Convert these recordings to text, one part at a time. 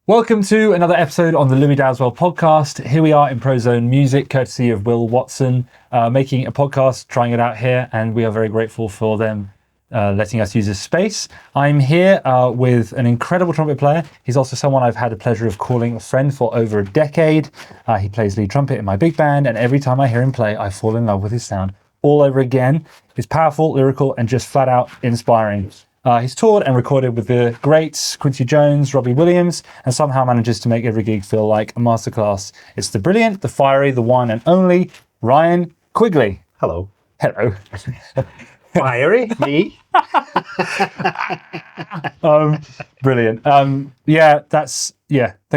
Welcome to another episode on the Louis Daswell podcast. Here we are in Prozone Music, courtesy of Will Watson, making a podcast, trying it out here, and we are very grateful for them letting us use this space. I'm here with an incredible trumpet player. He's also someone I've had the pleasure of calling a friend for over a decade. He plays lead trumpet in my big band, and every time I hear him play, I fall in love with his sound all over again. He's powerful, lyrical, and just flat out inspiring. He's toured and recorded with the greats Quincy Jones, Robbie Williams, and somehow manages to make every gig feel like a masterclass. It's the brilliant, the fiery, the one and only Ryan Quigley. Hello. Hello. Fiery? Me? Brilliant. Thank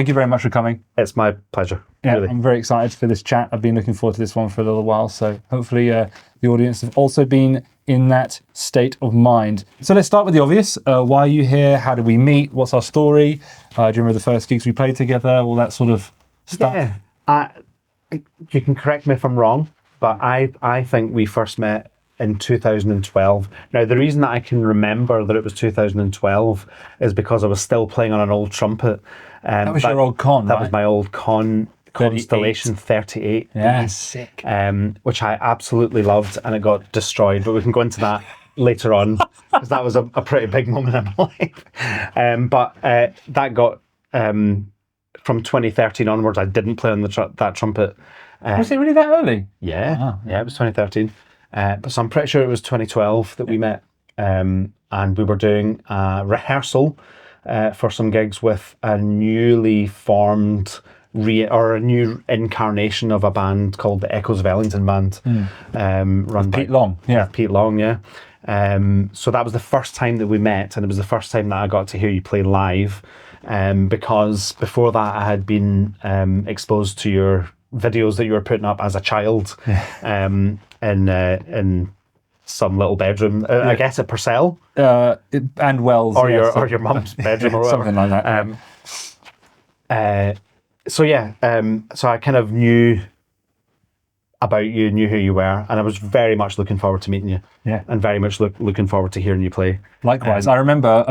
you very much for coming. It's my pleasure. Yeah, really. I'm very excited for this chat. I've been looking forward to this one for a little while, so hopefully the audience have also been in that state of mind. So let's start with the obvious. Why are you here? How did we meet? What's our story? Do you remember the first gigs we played together? All that sort of stuff. Yeah. You can correct me if I'm wrong, but I think we first met in 2012. Now, the reason that I can remember that it was 2012 is because I was still playing on an old trumpet. That was your old con, That right? was my old Constellation 38. Yeah, sick. Which I absolutely loved, and it got destroyed, but we can go into that later on, because that was a pretty big moment in my life. But that got, from 2013 onwards, I didn't play on that trumpet. Was it really that early? Yeah, Wow. yeah, it was 2013. So I'm pretty sure it was 2012 that we met, and we were doing a rehearsal for some gigs with a newly formed a new incarnation of a band called the Echoes of Ellington Band, run by Pete Long. Yeah. Pete Long, yeah. So that was the first time that we met, and it was the first time that I got to hear you play live, because before that I had been exposed to your videos that you were putting up as a child, in some little bedroom, I guess at Purcell, And Wells. or your mum's bedroom, or whatever. Something like that. So I kind of knew about you, knew who you were, and I was very much looking forward to meeting you. Yeah. And very much looking forward to hearing you play. Likewise. I remember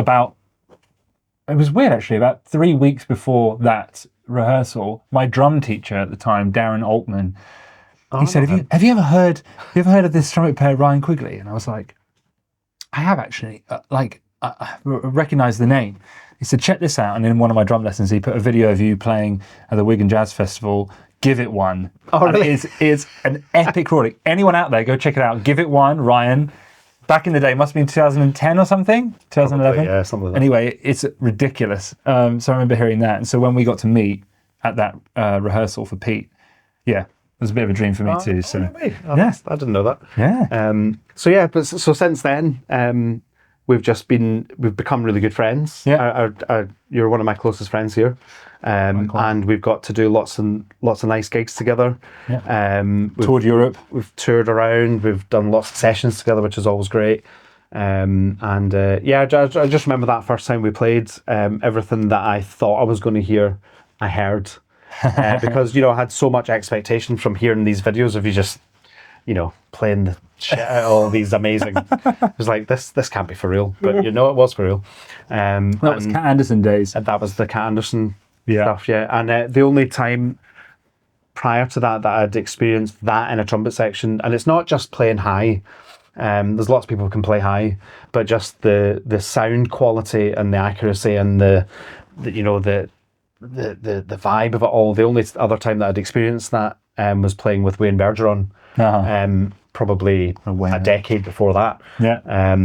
it was weird actually, about 3 weeks before that rehearsal, my drum teacher at the time, Darren Altman, he said, have you ever heard of this trumpet player, Ryan Quigley? And I was like, I have actually, I recognize the name. He said, check this out. And in one of my drum lessons, he put a video of you playing at the Wigan Jazz Festival, Give It One. Oh, really? And it's an epic recording. Anyone out there, go check it out. Give It One, Ryan. Back in the day, must have been 2010 or something, 2011. Probably, yeah, something like that. Anyway, it's ridiculous. So I remember hearing that. And so when we got to meet at that rehearsal for Pete, yeah, it was a bit of a dream for me too. So Really? yeah. I didn't know that. Yeah. So since then, we've become really good friends. Yeah. You're one of my closest friends here, and we've got to do lots of nice gigs together. Yeah. We've Toured Europe. We've toured around. We've done lots of sessions together, which is always great. I just remember that first time we played. Everything that I thought I was going to hear, I heard, because I had so much expectation from hearing these videos of you just, playing the shit out of all these amazing. It was like, this can't be for real, but it was for real. That was Cat Anderson days. And that was the Cat Anderson stuff, yeah. And the only time prior to that I'd experienced that in a trumpet section, and it's not just playing high. There's lots of people who can play high, but just the sound quality and the accuracy and the vibe of it all. The only other time that I'd experienced that was playing with Wayne Bergeron. Probably a decade before that. Yeah.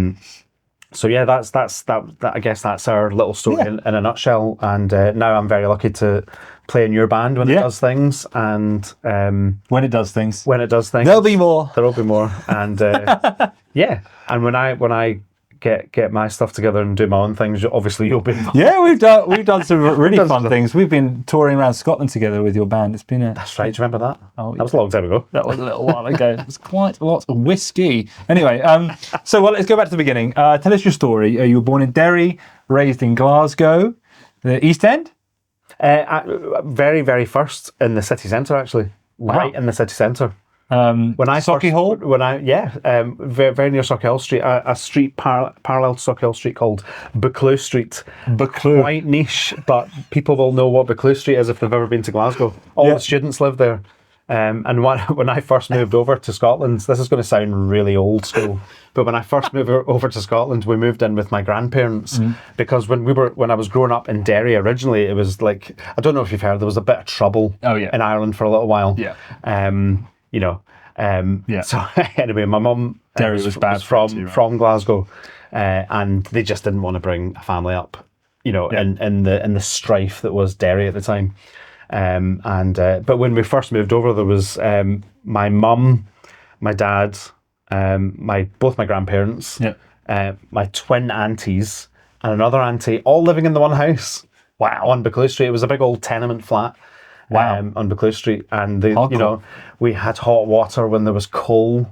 So yeah, that's that. I guess that's our little story in a nutshell. And now I'm very lucky to play in your band when it does things, and When it does things. there'll be more. There'll be more. And and when I get my stuff together and do my own things, obviously you'll be. Yeah, we've done some really fun things. We've been touring around Scotland together with your band. It's been That's right. Do you remember that? Oh, that was a long time ago. That was a little while ago. It was quite a lot of whiskey. Anyway, let's go back to the beginning. Tell us your story. You were born in Derry, raised in Glasgow, the East End? Very, very first in the city centre, actually. Wow. Right in the city centre. When I Socky Hall? Very, very near Sockhill Street, a street parallel to Sockhill Street called Buccleuch Street. Buccleuch. Quite niche, but people will know what Buccleuch Street is if they've ever been to Glasgow. All the students live there. And when I first moved over to Scotland, this is going to sound really old school, but when I first moved over to Scotland, we moved in with my grandparents because when I was growing up in Derry originally, it was like, I don't know if you've heard, there was a bit of trouble in Ireland for a little while. Yeah. So anyway, my mum was from Glasgow, and they just didn't want to bring a family up, in the strife that was Derry at the time. But when we first moved over, there was my mum, my dad, both my grandparents, my twin aunties, and another auntie, all living in the one house. Wow! On Buccleuch Street, it was a big old tenement flat. Wow! On Buccleuch Street, and we had hot water when there was a coal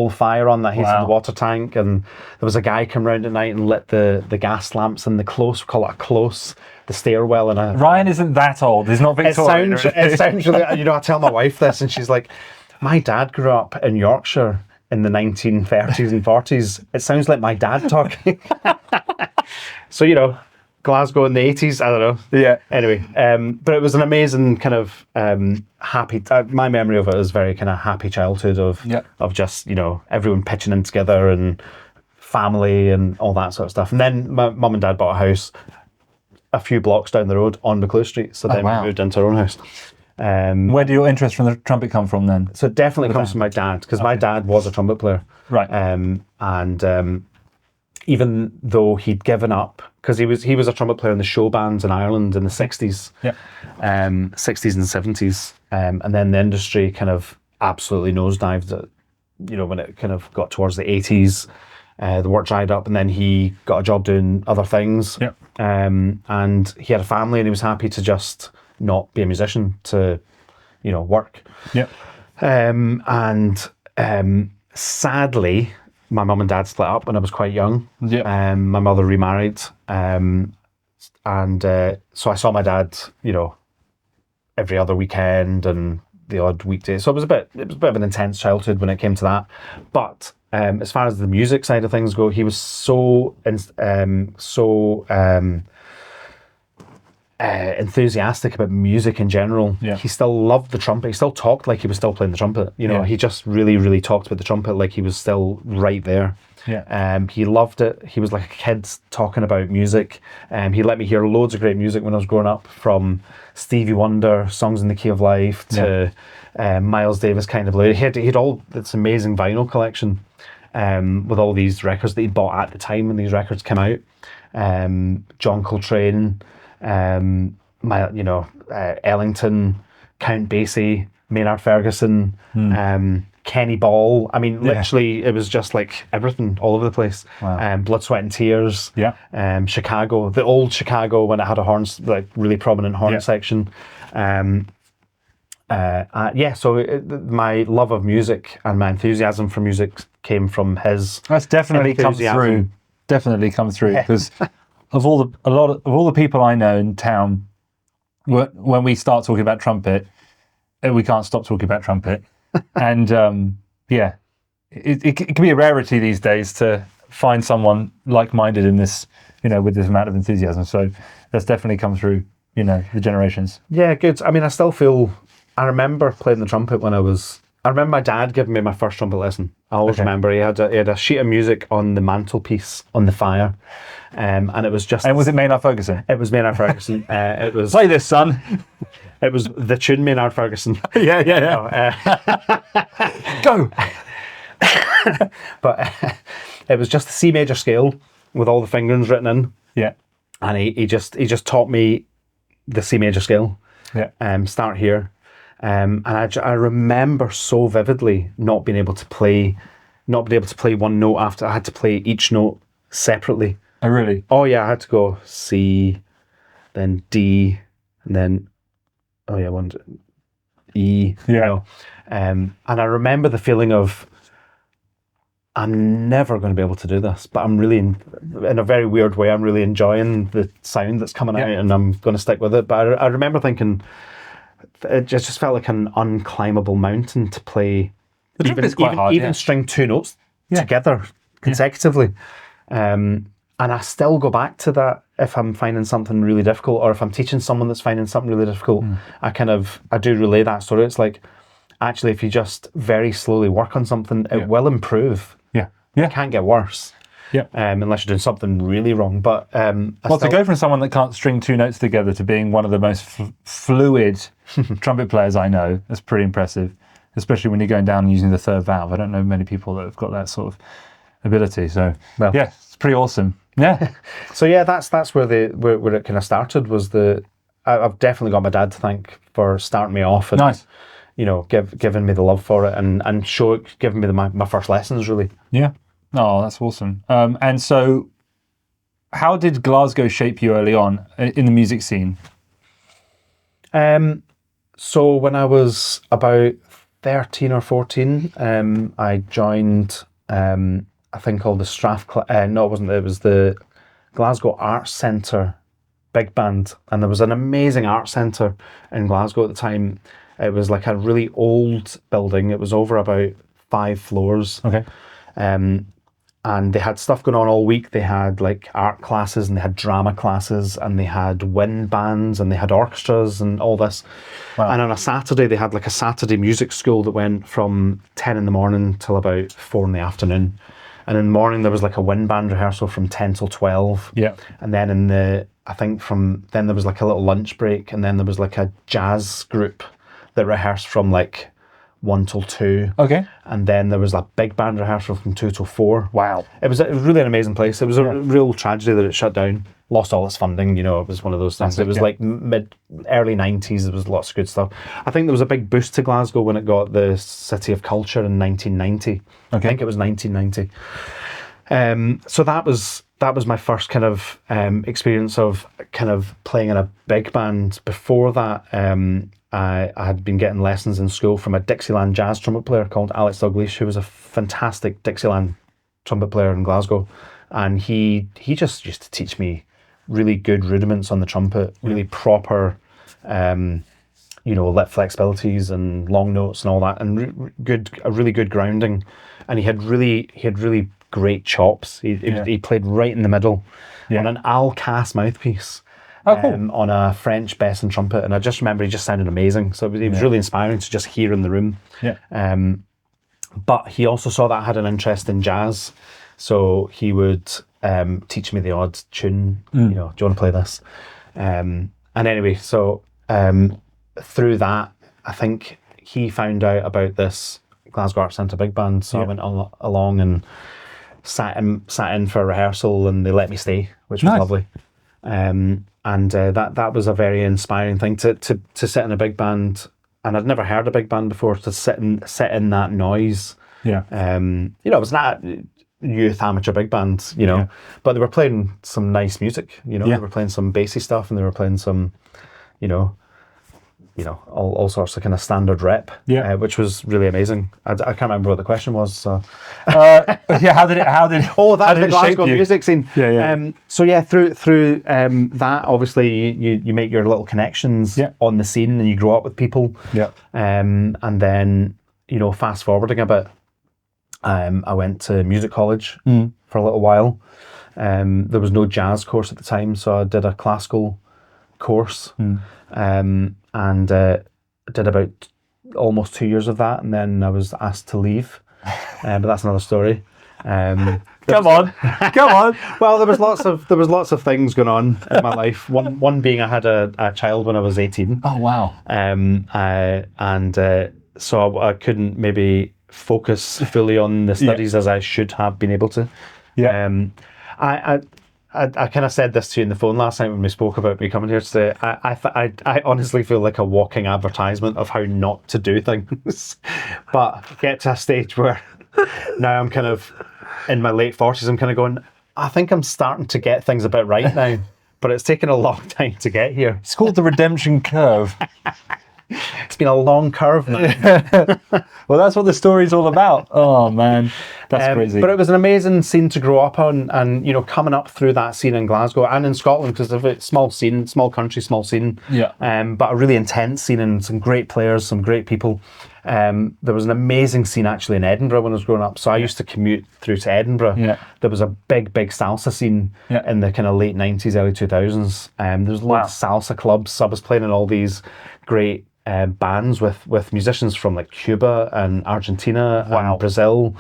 fire on that heated water tank, and there was a guy come round at night and lit the gas lamps in the close. We call it a close. The stairwell in a... Ryan isn't that old. He's not Victorian. It sounds really... I tell my wife this and she's like, my dad grew up in Yorkshire in the 1930s and 40s. It sounds like my dad talking. So, Glasgow in the 80s, I don't know. Yeah. Anyway, but it was an amazing kind of happy... my memory of it is very kind of happy childhood of just, everyone pitching in together and family and all that sort of stuff. And then my mum and dad bought a house a few blocks down the road on Buccleuch Street. So then we moved into our own house. Where do your interest from the trumpet come from then? So it definitely comes from my dad, because my dad was a trumpet player. Right. And even though he'd given up, because he was a trumpet player in the show bands in Ireland in the 60s, 60s and 70s. And then the industry kind of absolutely nosedived, when it kind of got towards the 80s. The work dried up, and then he got a job doing other things. Yeah. And he had a family, and he was happy to just not be a musician, to, work. Yeah. Sadly, my mum and dad split up when I was quite young. Yeah. My mother remarried. So I saw my dad, every other weekend and the odd weekday. So it was a bit of an intense childhood when it came to that. But as far as the music side of things go, he was so enthusiastic about music in general. Yeah. He still loved the trumpet. He still talked like he was still playing the trumpet. He just really, really talked about the trumpet like he was still right there. Yeah. He loved it. He was like a kid talking about music. He let me hear loads of great music when I was growing up, from Stevie Wonder, Songs in the Key of Life, to Miles Davis, Kind of Blue. He had all this amazing vinyl collection with all these records that he bought at the time when these records came out. John Coltrane, Ellington, Count Basie, Maynard Ferguson, Kenny Ball. I mean, literally, it was just like everything all over the place. Wow. Blood, Sweat and Tears. Yeah. Chicago, the old Chicago, when it had a horn, like really prominent horn section. So my love of music and my enthusiasm for music came from his. That's definitely come through. Definitely come through, because of all the people I know in town, when we start talking about trumpet, we can't stop talking about trumpet. And it can be a rarity these days to find someone like-minded in this, with this amount of enthusiasm. So that's definitely come through, the generations. Yeah, good. I mean, I remember playing the trumpet I remember my dad giving me my first trumpet lesson. I always remember he had a sheet of music on the mantelpiece on the fire. And it was just... And was it Maynard Ferguson? It was Maynard Ferguson. It was... Play this, son. It was the tune Maynard Ferguson. Yeah. Go! But it was just the C major scale with all the fingerings written in. Yeah. And he just taught me the C major scale. Yeah. Start here. And I remember so vividly not being able to play one note after. I had to play each note separately. Oh, really? Oh, yeah, I had to go C, then D, and then, E. Yeah. And I remember the feeling of, I'm never going to be able to do this, but I'm really, in a very weird way, I'm really enjoying the sound that's coming out, and I'm going to stick with it. But I remember thinking, it just felt like an unclimbable mountain to play The trumpet's quite hard, even string two notes together consecutively. And I still go back to that if I'm finding something really difficult, or if I'm teaching someone that's finding something really difficult. I do relay that story. It's like, actually, if you just very slowly work on something, it will improve. It can't get worse. Unless you're doing something really wrong. But to go from someone that can't string two notes together to being one of the most fluid trumpet players I know, that's pretty impressive. Especially when you're going down and using the third valve. I don't know many people that have got that sort of ability. So it's pretty awesome. Yeah. So that's where where it kind of started. Was I've definitely got my dad to thank for starting me off and nice. Giving me the love for it and giving me my first lessons really. Yeah. Oh, that's awesome. And so, how did Glasgow shape you early on in the music scene? So when I was about 13 or 14, I joined a thing called the no, it wasn't. It was the Glasgow Arts Centre big band, and there was an amazing arts centre in Glasgow at the time. It was like a really old building. It was over about 5 floors. Okay. And they had stuff going on all week. They had like art classes and they had drama classes and they had wind bands and they had orchestras and all this. Wow. And on a Saturday, they had like a Saturday music school that went from 10 in the morning till about 4 in the afternoon. And in the morning, there was like a wind band rehearsal from 10 till 12. Yeah. And then then there was like a little lunch break, and then there was like a jazz group that rehearsed from like 1 till 2. Okay. And then there was a big band rehearsal from 2 till 4. Wow. It was really an amazing place. It was a real tragedy that it shut down. Lost all its funding, it was one of those things. It was like early 90s. There was lots of good stuff. I think there was a big boost to Glasgow when it got the City of Culture in 1990. Okay. I think it was 1990. So that was my first kind of experience of kind of playing in a big band. Before that, I had been getting lessons in school from a Dixieland jazz trumpet player called Alex Dalglish, who was a fantastic Dixieland trumpet player in Glasgow. And he just used to teach me really good rudiments on the trumpet, really proper, lip flexibilities and long notes and all that, and a really good grounding. And he had really great chops. He played right in the middle on an Alcas mouthpiece. Oh, cool. On a French bass and trumpet, and I just remember he just sounded amazing. So it was really inspiring to just hear in the room. Yeah. But he also saw that I had an interest in jazz, so he would teach me the odd tune. Do you want to play this? And anyway, so through that, I think he found out about this Glasgow Arts Centre big band. So I went along and sat in for a rehearsal, and they let me stay, which was lovely. And that was a very inspiring thing to sit in a big band, and I'd never heard a big band before. To sit in that noise, it was not youth amateur big band, but they were playing some nice music. They were playing some bassy stuff, and they were playing some, all sorts of kind of standard rep, which was really amazing. I can't remember what the question was. So, how did the Glasgow music scene. Through that, obviously you make your little connections on the scene, and you grow up with people. And then fast forwarding a bit, I went to music college for a little while. There was no jazz course at the time, so I did a classical course. And did about almost 2 years of that, and then I was asked to leave, but that's another story. Come on. Well, there was lots of things going on in my life. One being I had a child when I was 18. Oh wow. So I couldn't maybe focus fully on the studies as I should have been able to. I kind of said this to you on the phone last night when we spoke about me coming here today. I honestly feel like a walking advertisement of how not to do things. But get to a stage where now I'm kind of in my late 40s, I'm kind of going, I think I'm starting to get things a bit right now. But it's taken a long time to get here. It's called the redemption curve. It's been a long curve now. Well, that's what the story's all about. Oh man, that's crazy. But it was an amazing scene to grow up on, and coming up through that scene in Glasgow and in Scotland, because of a small country, small scene. But a really intense scene, and some great players, some great people. There was an amazing scene actually in Edinburgh when I was growing up. So I used to commute through to Edinburgh. Yeah. There was a big salsa scene in the kind of late 90s, early 2000s. There was loads of salsa clubs. So I was playing in all these great bands with musicians from like Cuba and Argentina and Brazil.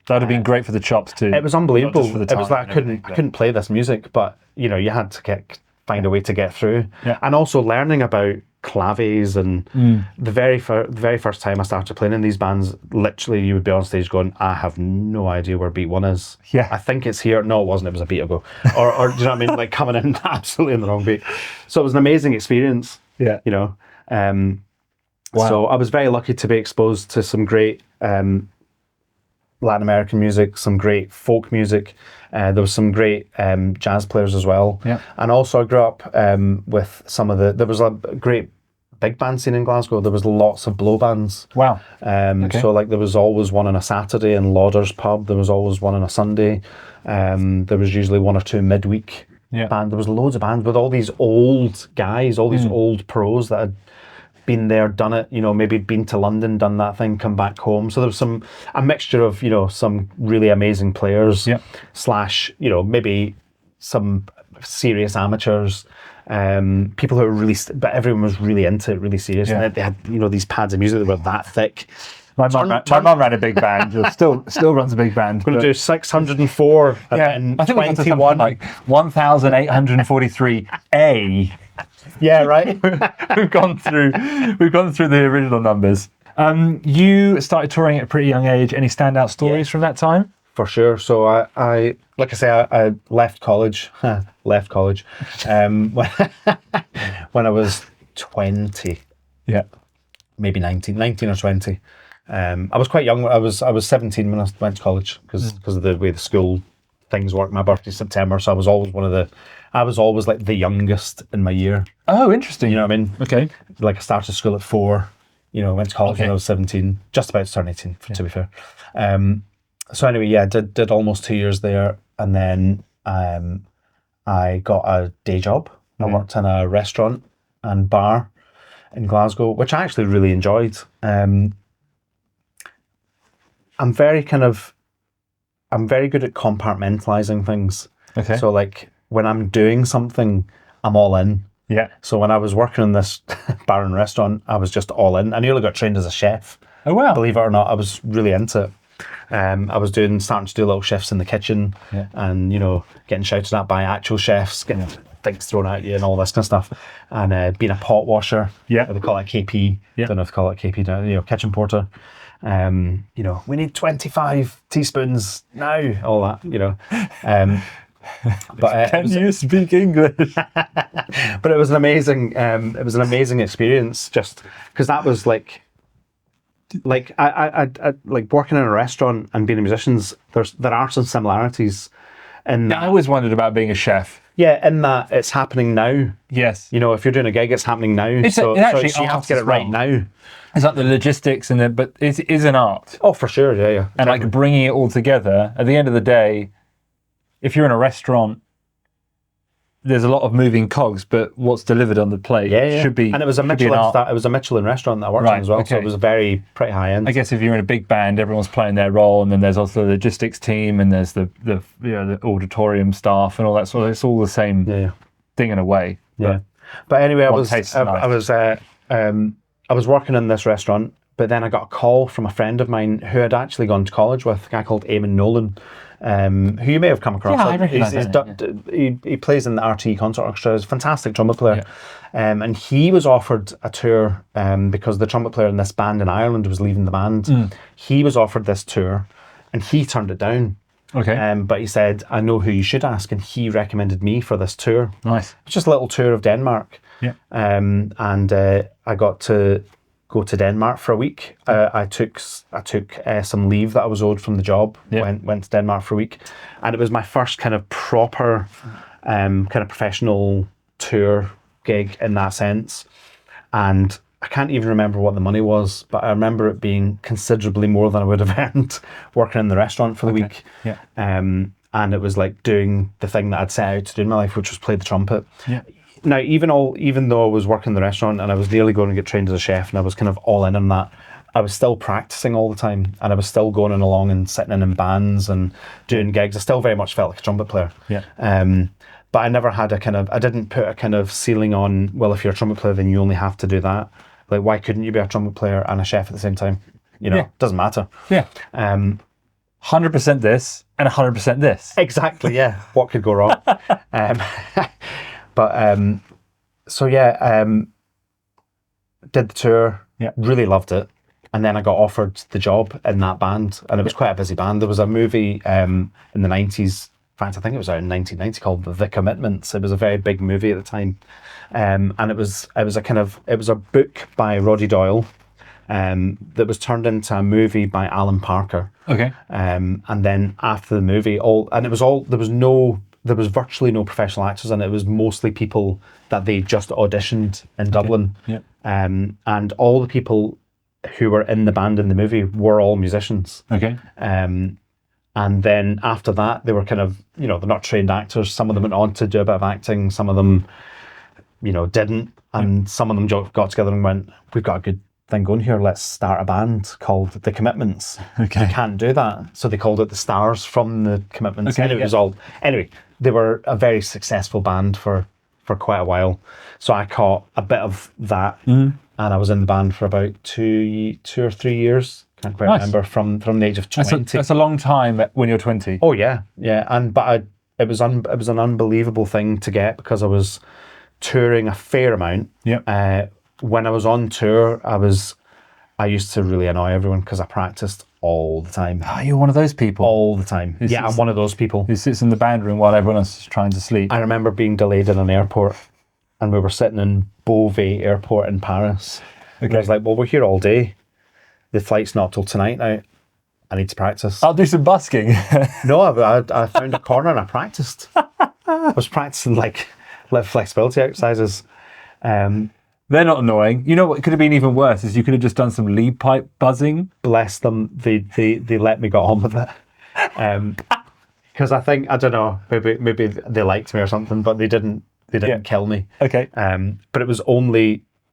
That would have been great for the chops too. It was unbelievable. For the It was like I couldn't play this music, but you know, you had to find a way to get through. Yeah. And also learning about claves and the very first time I started playing in these bands, literally you would be on stage going, I have no idea where beat one is. Yeah. I think it's here. No, it wasn't. It was a beat ago. Or do you know what I mean? Like coming in absolutely in the wrong beat. So it was an amazing experience. Yeah. You know. So I was very lucky to be exposed to some great Latin American music, some great folk music. There was some great jazz players as well. Yeah. And also I grew up with there was a great big band scene in Glasgow. There was lots of blow bands. Wow. So like there was always one on a Saturday in Lauder's pub. There was always one on a Sunday. There was usually one or two midweek band. There was loads of bands with all these old guys, all these old pros that had been there, done it, you know, maybe been to London, done that thing, come back home. So there was a mixture of, you know, some really amazing players / you know, maybe some serious amateurs, people who were really, but everyone was really into it, really serious. Yeah. And they had, you know, these pads of music that were that thick. My mum ran a big band. Still runs a big band. Going to do 604 and I think 21. Like 1,843 A. Yeah, right. we've gone through the original numbers. You started touring at a pretty young age. Any standout stories from that time? For sure. So I like I say, I left college. Left college. When I was 20. Yeah. Maybe 19 or 20. I was quite young. I was 17 when I went to college because of the way the school things work. My birthday's September, so I was always like the youngest in my year. Oh, interesting. You know what I mean? Okay. Like I started school at 4, you know, went to college when I was 17, just about to turn 18, to be fair. So anyway, yeah, did almost 2 years there, and then I got a day job. I worked in a restaurant and bar in Glasgow, which I actually really enjoyed. I'm very good at compartmentalizing things. Okay. So like when I'm doing something, I'm all in. Yeah. So when I was working in this bar and restaurant, I was just all in. I nearly got trained as a chef. Oh wow. Believe it or not, I was really into it. I was starting to do little shifts in the kitchen, and you know, getting shouted at by actual chefs, getting things thrown at you and all this kind of stuff, and being a pot washer. Yeah. They call it KP. Yeah. Don't know if they call it KP now. You know, kitchen porter. You know, we need 25 teaspoons now. All that. You know. But can you speak English? But it was an amazing. It was an amazing experience, just because that was like I like working in a restaurant and being a musician. There are some similarities. And I always wondered about being a chef. Yeah, in that it's happening now. Yes. You know, if you're doing a gig, it's happening now. You have to get it right now. It's like the logistics but it is an art. Oh, for sure, yeah. Exactly. And like bringing it all together. At the end of the day, if you're in a restaurant, there's a lot of moving cogs, but what's delivered on the plate should be. And it was a Michelin restaurant that I worked in as well, so it was pretty high end. I guess if you're in a big band, everyone's playing their role, and then there's also the logistics team, and there's the auditorium staff and all that sort of. It's all the same thing in a way. Yeah. But anyway, I was working in this restaurant, but then I got a call from a friend of mine who had actually gone to college with, a guy called Eamon Nolan. Who you may have come across. Yeah, I recognise him. He plays in the RT Concert Orchestra. He's a fantastic trumpet player. Yeah. And he was offered a tour because the trumpet player in this band in Ireland was leaving the band. He was offered this tour and he turned it down. Okay. But he said, I know who you should ask, and he recommended me for this tour. Nice. It's just a little tour of Denmark. Yeah. And I got to go to Denmark for a week. I took some leave that I was owed from the job. Went to Denmark for a week, and it was my first kind of proper, kind of professional tour gig in that sense. And I can't even remember what the money was, but I remember it being considerably more than I would have earned working in the restaurant for the week. Yeah. And it was like doing the thing that I'd set out to do in my life, which was play the trumpet. Yeah. Now, even though I was working in the restaurant and I was nearly going to get trained as a chef and I was kind of all in on that, I was still practicing all the time, and I was still going along and sitting in bands and doing gigs. I still very much felt like a trumpet player. Yeah. But I never had I didn't put a kind of ceiling on, well, if you're a trumpet player, then you only have to do that. Like, why couldn't you be a trumpet player and a chef at the same time? It doesn't matter. Yeah. 100% this and 100% this. Exactly, yeah. What could go wrong? Did the tour, really loved it. And then I got offered the job in that band, and it was quite a busy band. There was a movie in the 90s, in fact, I think it was out in 1990, called The Commitments. It was a very big movie at the time. And it was a book by Roddy Doyle that was turned into a movie by Alan Parker. Okay. And then after the movie, there was virtually no professional actors, and it was mostly people that they just auditioned in Dublin. Yeah. And all the people who were in the band in the movie were all musicians. Okay. And then after that, they were kind of, they're not trained actors. Some of them went on to do a bit of acting. Some of them, didn't. And some of them got together and went, we've got a good thing going here. Let's start a band called The Commitments. Okay. You can't do that. So they called it The Stars from The Commitments. Okay, Anyway, they were a very successful band for quite a while. So I caught a bit of that, and I was in the band for about two or 3 years. Can't quite remember, from the age of 20. That's a long time when you're 20. Oh yeah. It was an unbelievable thing to get, because I was touring a fair amount. Yeah. When I was on tour, I used to really annoy everyone because I practiced all the time. Oh, you're one of those people. All the time. I'm one of those people who sits in the band room while everyone else is trying to sleep. I remember being delayed in an airport, and we were sitting in Beauvais Airport in Paris. Okay. And I was like, well, we're here all day. The flight's not till tonight now. I need to practice. I'll do some busking. No, I found a corner and I practiced. I was practicing like flexibility exercises. They're not annoying. You know what could have been even worse is you could have just done some lead pipe buzzing. Bless them. They let me get on with it. Because I don't know, maybe they liked me or something, but they didn't kill me. Okay. But it was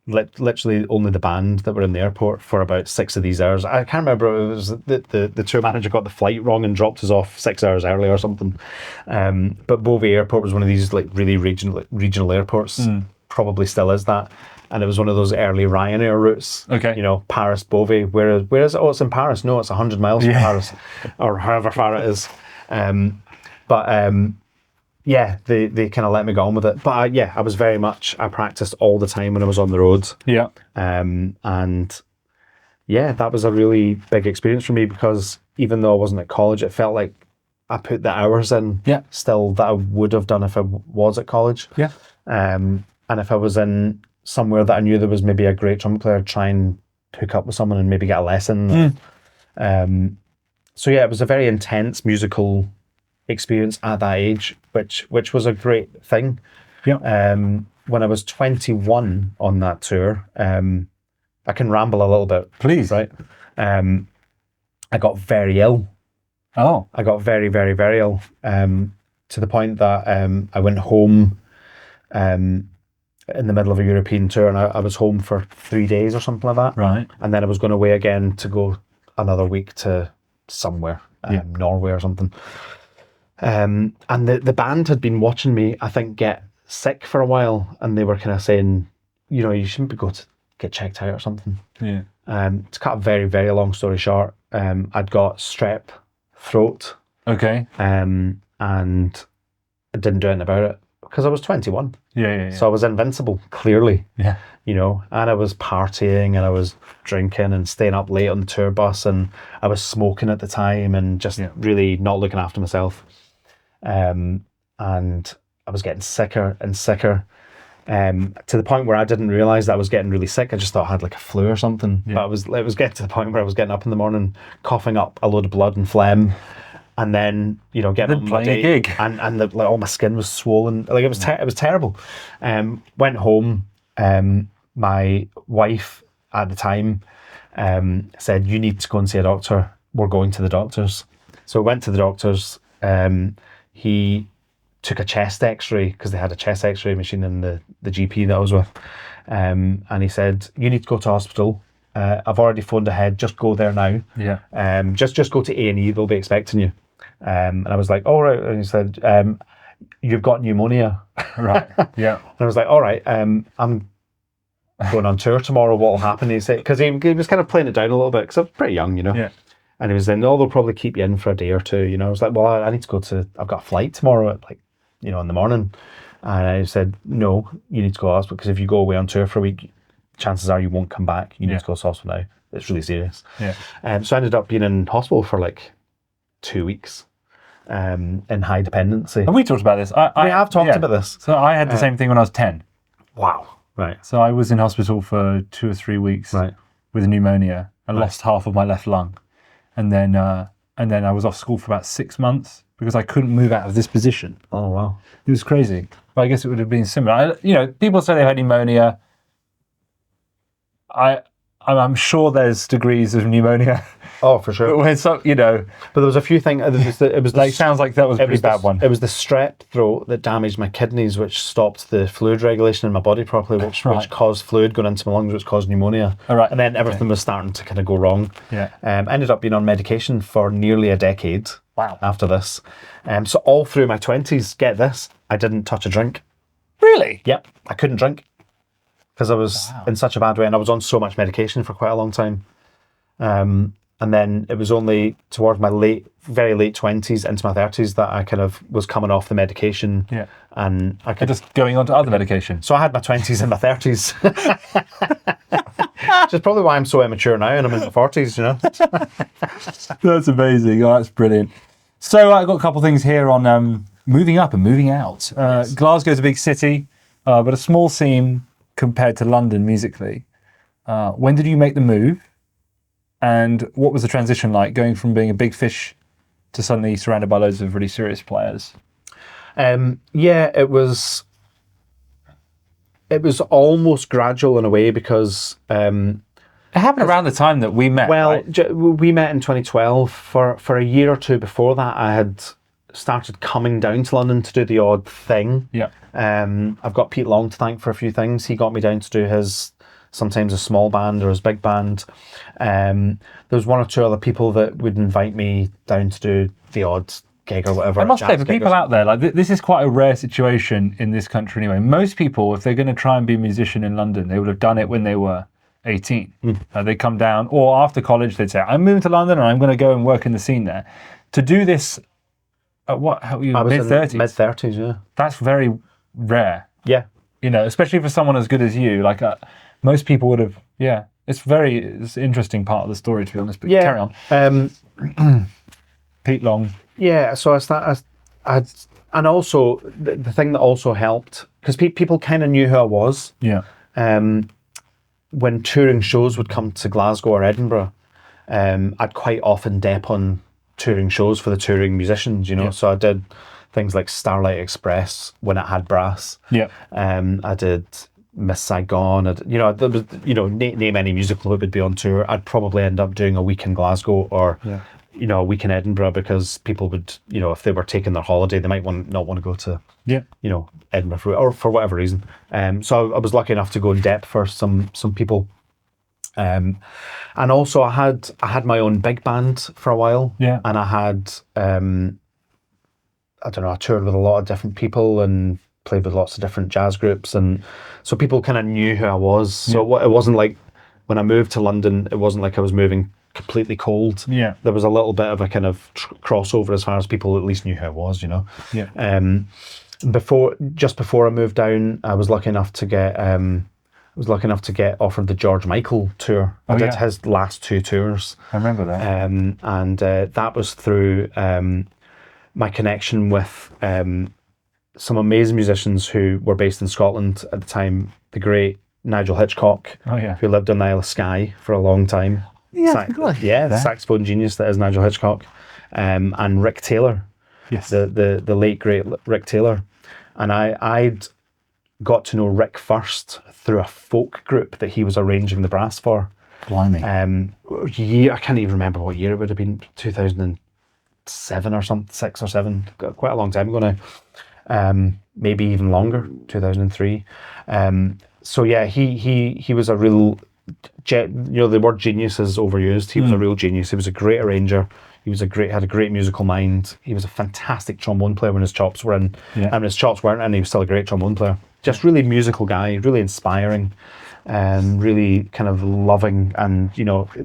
literally only the band that were in the airport for about 6 of these hours. I can't remember, it was the tour manager got the flight wrong and dropped us off 6 hours early or something. But Beauvais Airport was one of these like really regional airports. Probably still is that. And it was one of those early Ryanair routes. Okay. Paris, Beauvais. Where is it? Oh, it's in Paris. No, it's 100 miles from Paris, or however far it is. They kind of let me go on with it. But I was I practiced all the time when I was on the road. Yeah. That was a really big experience for me, because even though I wasn't at college, it felt like I put the hours in still that I would have done if I was at college. Yeah. And if I was in somewhere that I knew there was maybe a great trumpet player, try and hook up with someone and maybe get a lesson. It was a very intense musical experience at that age, which was a great thing. Yeah. When I was 21 on that tour, I can ramble a little bit. Please. Right. I got very ill. Oh. I got very, very, very ill. To the point that I went home in the middle of a European tour, and I was home for 3 days or something like that. Right. And then I was going away again to go another week to somewhere, Norway or something. And the band had been watching me, I think, get sick for a while, and they were kind of saying, you shouldn't go to get checked out or something. Yeah. To cut a very, very long story short, I'd got strep throat. Okay. And I didn't do anything about it because I was 21. Yeah. So I was invincible, clearly. Yeah. And I was partying and I was drinking and staying up late on the tour bus, and I was smoking at the time and just really not looking after myself. And I was getting sicker and sicker, to the point where I didn't realise that I was getting really sick. I just thought I had like a flu or something. Yeah. But it was getting to the point where I was getting up in the morning, coughing up a load of blood and phlegm, and then getting up playing a gig, and all my skin was swollen. Like it was it was terrible. Went home. My wife at the time said, "You need to go and see a doctor. We're going to the doctors." So I went to the doctors. He took a chest X-ray because they had a chest X-ray machine in the GP that I was with, and he said, "You need to go to hospital. I've already phoned ahead. Just go there now. Yeah. Just go to A&E. They'll be expecting you." And I was like, "All right." And he said, "You've got pneumonia." Right. Yeah. And I was like, "All right. I'm going on tour tomorrow. What will happen?" He said, because he was kind of playing it down a little bit because I was pretty young, Yeah. And he was saying, "No, they'll probably keep you in for a day or two." I was like, "Well, I need to go to. I've got a flight tomorrow at in the morning." And I said, "No, you need to go to hospital because if you go away on tour for a week, chances are you won't come back. You need to go to hospital now. It's really serious." Yeah. So I ended up being in hospital for 2 weeks, in high dependency. And we talked about this. We have talked about this. So I had the same thing when I was 10. Wow. Right. So I was in hospital for 2 or 3 weeks with pneumonia. I lost half of my left lung. And then I was off school for about 6 months because I couldn't move out of this position. Oh, wow. It was crazy. But I guess it would have been similar. People say they've had pneumonia. I'm sure there's degrees of pneumonia. Oh, for sure. But when But there was a few things. It was sounds like that was a pretty bad one. It was the strep throat that damaged my kidneys, which stopped the fluid regulation in my body properly, which caused fluid going into my lungs, which caused pneumonia. All right. And then everything was starting to kind of go wrong. Yeah. Ended up being on medication for nearly a decade. Wow. After this. So all through my 20s, get this, I didn't touch a drink. Really? Yep. I couldn't drink because I was in such a bad way and I was on so much medication for quite a long time. And then it was only towards my very late 20s into my 30s that I kind of was coming off the medication. Yeah. And I could just going on to other medication. So I had my 20s and my 30s. Which is probably why I'm so immature now and I'm in my 40s, That's amazing. Oh, that's brilliant. So I've got a couple of things here on moving up and moving out. Glasgow's a big city, but a small scene compared to London musically. When did you make the move? And what was the transition like going from being a big fish to suddenly surrounded by loads of really serious players? It was almost gradual in a way because it happened around the time that we met. Well, right? We met in 2012. For a year or two before that, I had started coming down to London to do the odd thing. Yeah. I've got Pete Long to thank for a few things. He got me down to do his sometimes a small band or his big band. There was one or two other people that would invite me down to do the odd gig or whatever. I must say, for people out there, this is quite a rare situation in this country anyway. Most people, if they're going to try and be a musician in London, they would have done it when they were 18. They come down, or after college, they'd say, "I'm moving to London and I'm going to go and work in the scene there." To do this at mid-30s? Mid-30s, yeah. That's very rare. Yeah. Especially for someone as good as you. Most people would have, It's an interesting part of the story, to be honest, but carry on. Pete Long. Yeah, so and also, the thing that also helped, because people kind of knew who I was. Yeah. When touring shows would come to Glasgow or Edinburgh, I'd quite often dep on touring shows for the touring musicians, So I did things like Starlight Express when it had brass. Yeah. I did Miss Saigon. There was, name any musical that would be on tour. I'd probably end up doing a week in Glasgow or a week in Edinburgh because people would, if they were taking their holiday, they might not want to go to Edinburgh for whatever reason. So I was lucky enough to go in depth for some people. And also I had my own big band for a while. Yeah. And I had I toured with a lot of different people and played with lots of different jazz groups, and so people kind of knew who I was. So it wasn't like when I moved to London, it wasn't like I was moving completely cold. Yeah. There was a little bit of a kind of crossover as far as people at least knew who I was, Yeah. Just before I moved down, I was lucky enough to get offered the George Michael tour. I did his last 2 tours. I remember that. And that was through my connection with some amazing musicians who were based in Scotland at the time. The great Nigel Hitchcock, who lived on the Isle of Skye for a long time. The saxophone genius that is Nigel Hitchcock, and Rick Taylor, the late great Rick Taylor, and I'd got to know Rick first through a folk group that he was arranging the brass for. Blimey. I can't even remember what year it would have been, 2007 or something, 6 or 7, quite a long time ago now. maybe even longer, 2003. So yeah, he was a real, the word genius is overused. He was a real genius. He was a great arranger. He was had a great musical mind. He was a fantastic trombone player when his chops were in, and when his chops weren't in, he was still a great trombone player. Just really musical guy, really inspiring, and really kind of loving. And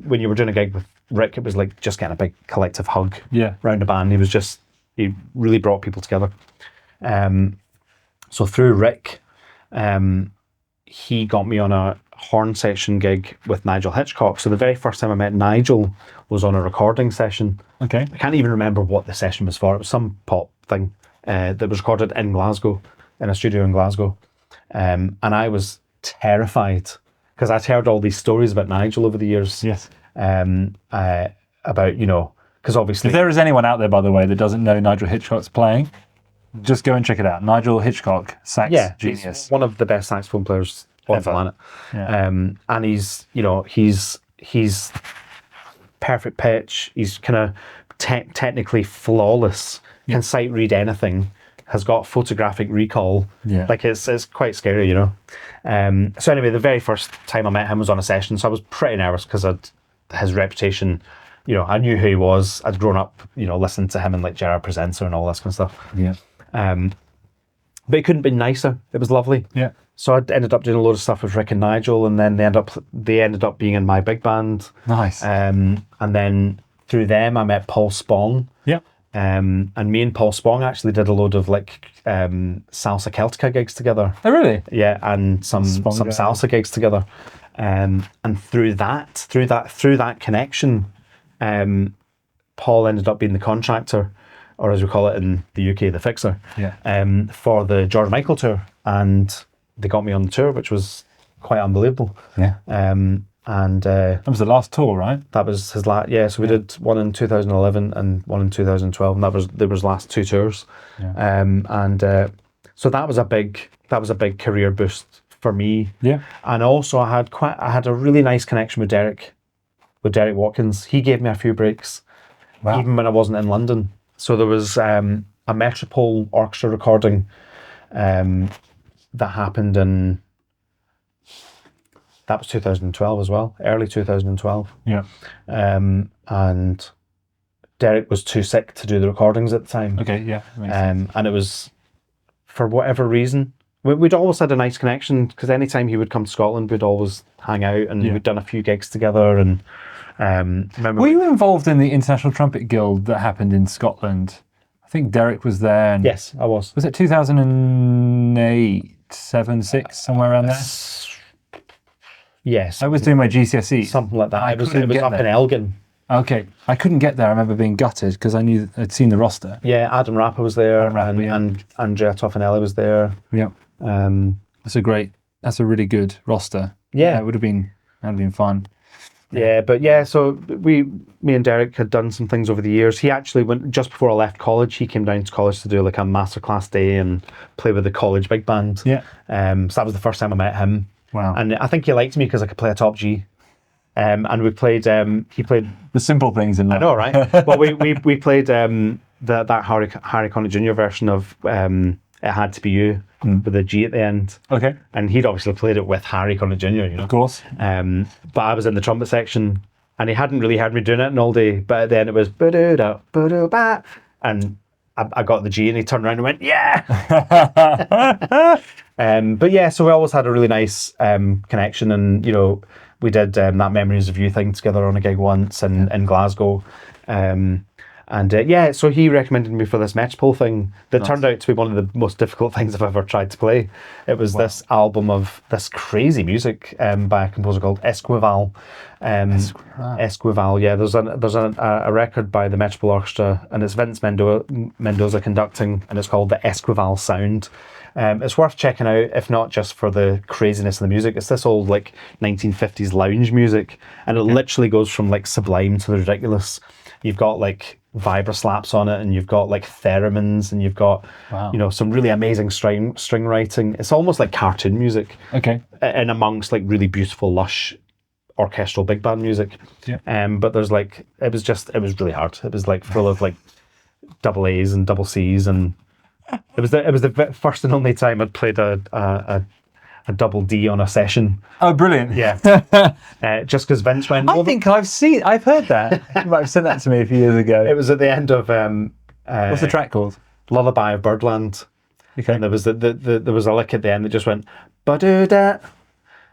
when you were doing a gig with Rick, it was like just getting a big collective hug around the band. He really brought people together. So through Rick, he got me on a horn section gig with Nigel Hitchcock. So the very first time I met Nigel was on a recording session. Okay. I can't even remember what the session was for. It was some pop thing that was recorded in Glasgow, in a studio in Glasgow. And I was terrified because I'd heard all these stories about Nigel over the years. Yes. About, because obviously... If there is anyone out there, by the way, that doesn't know Nigel Hitchcock's playing, just go and check it out. Nigel Hitchcock, sax genius. He's one of the best saxophone players on the planet. Yeah. And he's perfect pitch. He's kind of technically flawless. Can sight read anything. Has got photographic recall. Yeah. Like it's quite scary, So anyway, the very first time I met him was on a session, so I was pretty nervous because his reputation. I knew who he was. I'd grown up, listening to him and like Gerard Presenter and all this kind of stuff. Yeah. But it couldn't be nicer. It was lovely. Yeah. So I ended up doing a load of stuff with Rick and Nigel, and then they ended up being in my big band. Nice. And then through them, I met Paul Spong. Yeah. And me and Paul Spong actually did a load of like salsa Celtica gigs together. Oh, really? Yeah, and some salsa gigs together. And through that connection, Paul ended up being the contractor, or as we call it in the UK, the fixer, for the George Michael tour, and they got me on the tour, which was quite unbelievable. Yeah. That was the last tour, right? That was his last. Yeah, so we did one in 2011 and one in 2012, and there was last two tours. Yeah. So that was a big career boost for me. Yeah. And also I had a really nice connection with Derek Watkins. He gave me a few breaks, even when I wasn't in London. So there was a Metropole Orchestra recording that happened that was 2012 as well, early 2012. Yeah. And Derek was too sick to do the recordings at the time. Okay, yeah. And it was, for whatever reason, we'd always had a nice connection, because anytime he would come to Scotland, we'd always hang out, and we'd done a few gigs together. And were you involved in the International Trumpet Guild that happened in Scotland? I think Derek was there. And yes, I was. Was it 2008, 7, 6, somewhere around there? Yes. I was doing my GCSE. Something like that. It was up there. in Elgin. Okay. I couldn't get there. I remember being gutted because I'd seen the roster. Yeah, Adam Rappa was there, and Andrea Toffanelli was there. Yeah. That's a really good roster. Yeah. It would have been fun. Yeah, but so me and Derek had done some things over the years. He actually went, just before I left college, he came down to college to do like a masterclass day and play with the college big band. Yeah. So that was the first time I met him. Wow. And I think he liked me because I could play a top G. And we played, he played... The simple things in life. I know, right? Well, we played that Harry Connick Jr. version of It Had to Be You, with a G at the end. Okay. And he'd obviously played it with Harry Connick Jr., Of course. But I was in the trumpet section, and he hadn't really heard me doing it all day, but then it was ba-do-da, ba-do-ba, and I got the G, and he turned around and went, yeah! But yeah, so we always had a really nice connection, and we did that Memories of You thing together on a gig once in Glasgow. So he recommended me for this Metropole thing that turned out to be one of the most difficult ththings I've ever tried to play. It was this album of this crazy music by a composer called Esquivel. Esquivel, yeah. There's a record by the Metropole Orchestra, and it's Vince Mendoza conducting, and it's called the Esquivel Sound. It's worth checking out, if not just for the craziness of the music. It's this old like 1950s lounge music, and it literally goes from like sublime to the ridiculous. You've got like vibra slaps on it, and you've got like theremins, and you've got some really amazing string writing. It's almost like cartoon music. Okay. And amongst like really beautiful, lush orchestral big band music. Yeah. But there's like it was really hard. It was like full of like double A's and double C's, and It was the first and only time I'd played a double D on a session. Oh, brilliant. Yeah. Just because Vince went. I think I've heard that. You might have sent that to me a few years ago. It was at the end of What's the track called? Lullaby of Birdland. Okay. And there was there was a lick at the end that just went ba-do-da.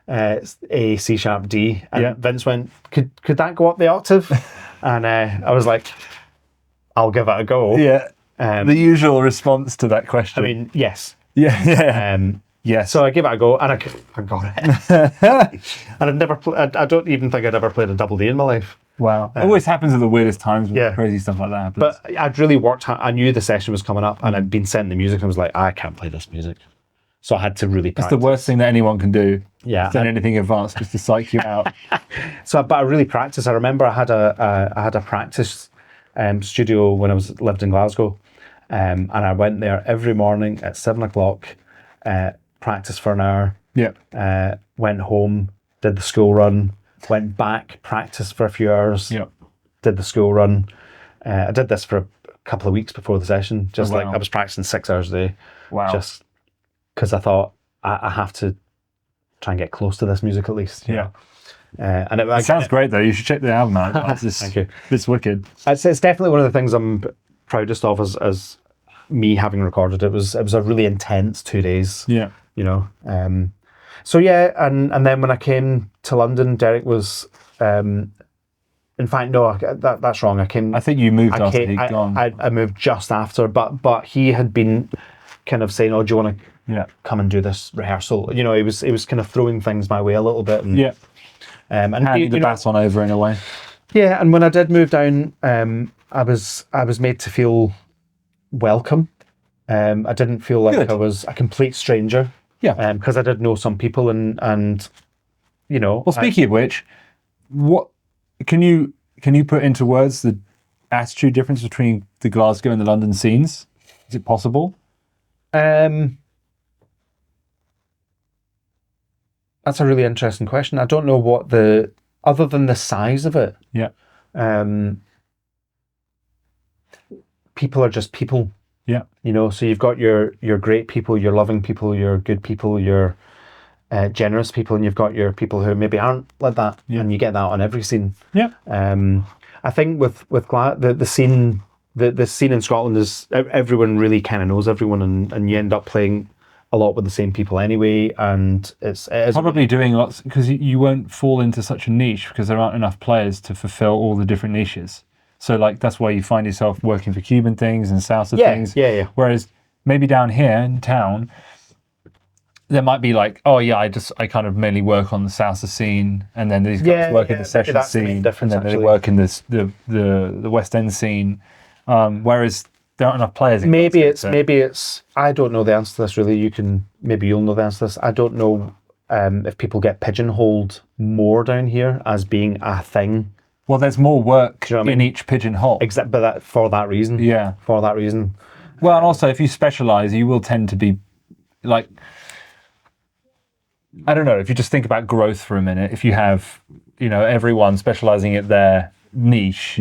It's A C sharp D, and Vince went, could that go up the octave? And I was like, I'll give it a go. Yeah. The usual response to that question. I mean, yes. Yeah. Yes. So I gave it a go, and I got it. And I don't even think I'd ever played a double D in my life. Wow. It always happens at the weirdest times when crazy stuff like that happens. But I'd really worked hard. I knew the session was coming up, and I'd been sent the music, and I was like, I can't play this music. So I had to really practice. It's the worst thing that anyone can do. Yeah. Send anything advanced just to psych you out. But I really practiced. I remember I had a practice studio when I lived in Glasgow, and I went there every morning at 7:00, practiced for an hour. Yeah. Went home, did the school run, went back, practiced for a few hours. Yeah. Did the school run. I did this for a couple of weeks before the session. Just like I was practicing 6 hours a day. Wow. Just because I thought I have to try and get close to this music at least. Yeah. And it sounds great though. You should check the album out. Thank you. It's wicked. It's definitely one of the things I'm proudest of as me having recorded. It was a really intense 2 days. Yeah. You know. So yeah, and then when I came to London, Derek was. In fact, no, that's wrong. I think you moved after he'd gone. I moved just after, but he had been kind of saying, "Oh, do you want to come and do this rehearsal?" You know, he was kind of throwing things my way a little bit. And, and handing the baton over in a way. Yeah, and when I did move down, I was made to feel welcome. I didn't feel like I was a complete stranger. Yeah, because I did know some people, and you know. Well, speaking of which, what can you put into words the attitude difference between the Glasgow and the London scenes? Is it possible? That's a really interesting question. I don't know what other than the size of it. Yeah. People are just people. Yeah. You know, so you've got your great people, your loving people, your good people, your generous people, and you've got your people who maybe aren't like that. Yeah. And you get that on every scene. Yeah. I think with the scene. The scene in Scotland is everyone really kind of knows everyone, and you end up playing a lot with the same people anyway, and it is probably doing lots because you won't fall into such a niche because there aren't enough players to fulfill all the different niches. So like that's why you find yourself working for Cuban things and salsa things. Yeah. Whereas maybe down here in town, there might be like, oh yeah, I kind of mainly work on the salsa scene, and then these guys work in the session scene, and then they work in the West End scene. Whereas there aren't enough players. Maybe it's. I don't know the answer to this. Really, you'll know the answer to this. I don't know if people get pigeonholed more down here as being a thing. Well, there's more work in each pigeonhole. Exactly, but for that reason. Yeah. For that reason. Well, and also if you specialise, you will tend to be like. I don't know. If you just think about growth for a minute, if you have, everyone specialising at their niche.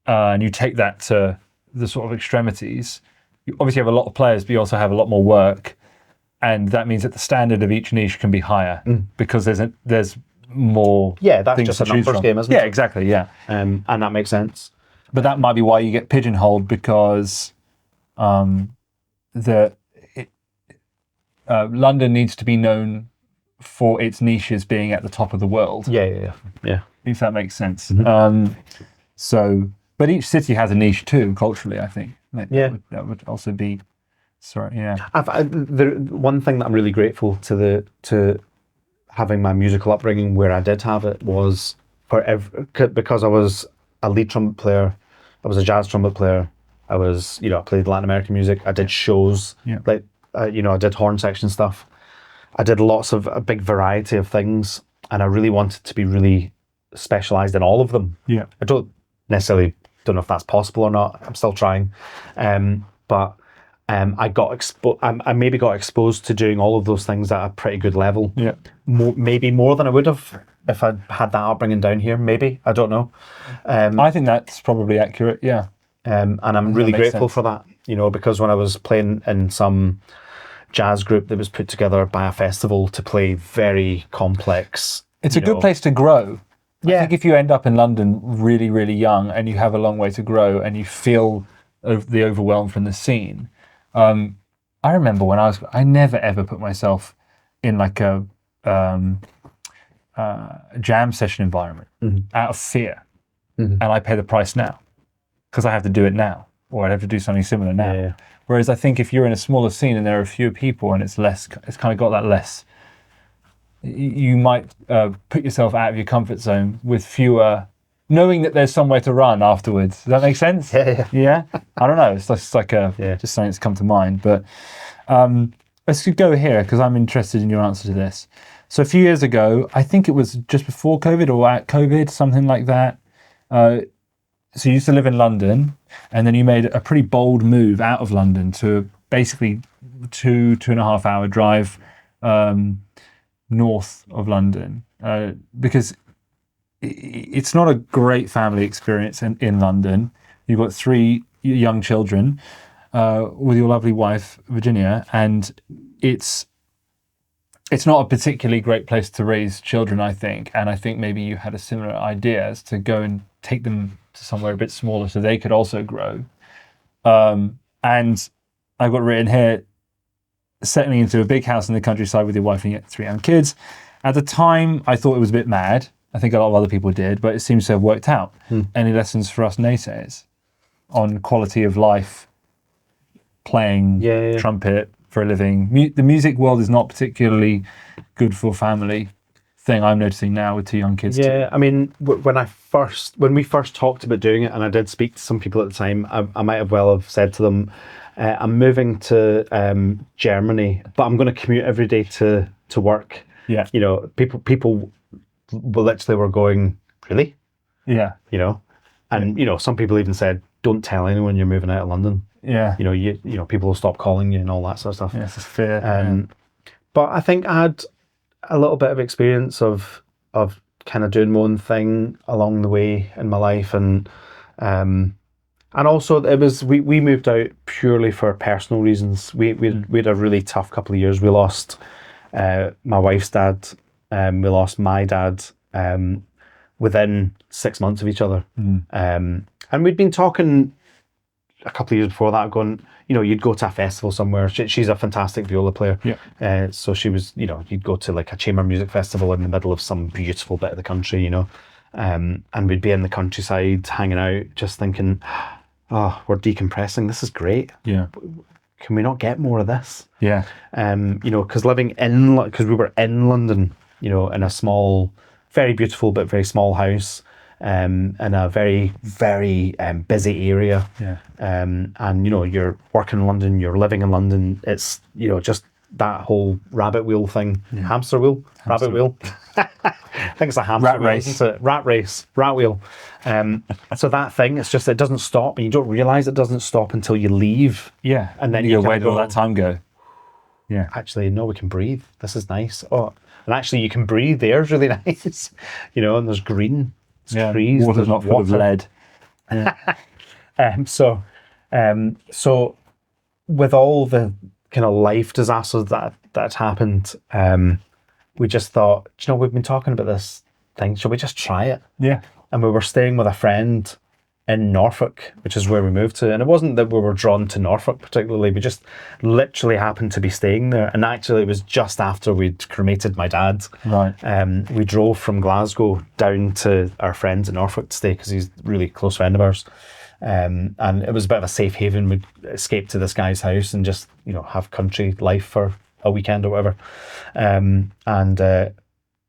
And you take that to the sort of extremities, you obviously have a lot of players, but you also have a lot more work, and that means that the standard of each niche can be higher because there's more. Yeah, that's just a numbers game, isn't it? Yeah, exactly. Yeah, and that makes sense. But that might be why you get pigeonholed because London needs to be known for its niches being at the top of the world. Yeah. If that makes sense. But each city has a niche too, culturally, I think. That would also be, the one thing that I'm really grateful to having my musical upbringing where I did have it was because I was a lead trumpet player, I was a jazz trumpet player, I played Latin American music, I did shows, I did horn section stuff. I did a big variety of things, and I really wanted to be really specialised in all of them. Yeah. I don't necessarily don't know if that's possible or not. I'm still trying, but I maybe got exposed to doing all of those things at a pretty good level. Yeah, maybe more than I would have if I'd had that upbringing down here. Maybe, I don't know. I think that's probably accurate. Yeah, and I'm really grateful for that. because when I was playing in some jazz group that was put together by a festival to play very complex. It's a good place to grow. Yeah. I think if you end up in London really, really young and you have a long way to grow and you feel the overwhelm from the scene. I remember when I never ever put myself in like a jam session environment out of fear. And I pay the price now because I have to do it now, or I'd have to do something similar now. Yeah. Whereas I think if you're in a smaller scene and there are fewer people and it's kind of got that less, you might put yourself out of your comfort zone with fewer, knowing that there's somewhere to run afterwards. Does that make sense? Yeah. I don't know. It's just like just something that's come to mind. But let's go here because I'm interested in your answer to this. So a few years ago, I think it was just before COVID or at COVID, something like that. So you used to live in London, and then you made a pretty bold move out of London to basically 2.5 hour drive north of London, because it's not a great family experience in London. You've got 3 young children with your lovely wife, Virginia, and it's not a particularly great place to raise children, I think. And I think maybe you had a similar idea as to go and take them to somewhere a bit smaller so they could also grow. And I've got written here, settling into a big house in the countryside with your wife and your 3 young kids. At the time, I thought it was a bit mad. I think a lot of other people did, but it seems to have worked out. Any lessons for us naysayers on quality of life, playing trumpet for a living? The music world is not particularly good for family thing, I'm noticing now with 2 young kids. Yeah, I mean, when we first talked about doing it, and I did speak to some people at the time, I might have well have said to them, I'm moving to Germany, but I'm going to commute every day to work. Yeah. People literally were going, really? Yeah. And some people even said, don't tell anyone you're moving out of London. Yeah. People will stop calling you and all that sort of stuff. Yeah, it's fair. But I think I had a little bit of experience of kind of doing my own thing along the way in my life, and also it was we moved out purely for personal reasons. We had a really tough couple of years. We lost my wife's dad, we lost my dad within 6 months of each other, and we'd been talking a couple of years before that, going, you'd go to a festival somewhere. She's a fantastic viola player. Yeah. So she was, you'd go to like a chamber music festival in the middle of some beautiful bit of the country, and we'd be in the countryside hanging out, just thinking, oh, we're decompressing. This is great. Yeah. Can we not get more of this? Yeah. Because because we were in London, in a small, very beautiful but very small house. In a very, very busy area. Yeah. And you're working in London, you're living in London. It's just that whole rabbit wheel thing. Hamster wheel, rabbit wheel. I think it's a hamster rat wheel, race. isn't it? Rat race, rat wheel. So that thing, it's just, it doesn't stop, and you don't realise it doesn't stop until you leave. Yeah. And then you go, where did all that time go? Yeah. Actually, no, we can breathe. This is nice. Oh, and actually you can breathe. The air's really nice. And there's green. Trees, water's not full of lead. So with all the kind of life disasters that happened, we just thought, we've been talking about this thing. Shall we just try it? Yeah. And we were staying with a friend in Norfolk, which is where we moved to. And it wasn't that we were drawn to Norfolk particularly. We just literally happened to be staying there. And actually, it was just after we'd cremated my dad. Right. We drove from Glasgow down to our friends in Norfolk to stay because he's a really close friend of ours. And it was a bit of a safe haven. We'd escape to this guy's house and just, have country life for a weekend or whatever.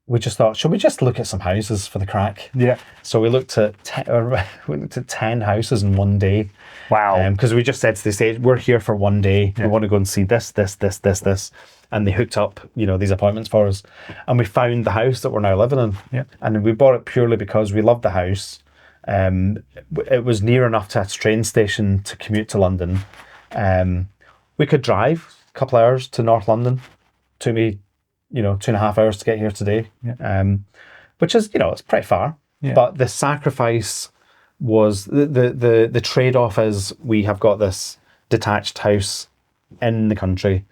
We just thought, should we just look at some houses for the crack? Yeah. So we looked at 10 houses in one day. Wow. Because we just said to the estate, we're here for one day. Yeah. We want to go and see this. And they hooked up, these appointments for us. And we found the house that we're now living in. Yeah. And we bought it purely because we loved the house. It was near enough to a train station to commute to London. We could drive a couple hours to North London. Took me 2.5 hours to get here today, which is, it's pretty far. Yeah. But the sacrifice was the trade-off is we have got this detached house in the country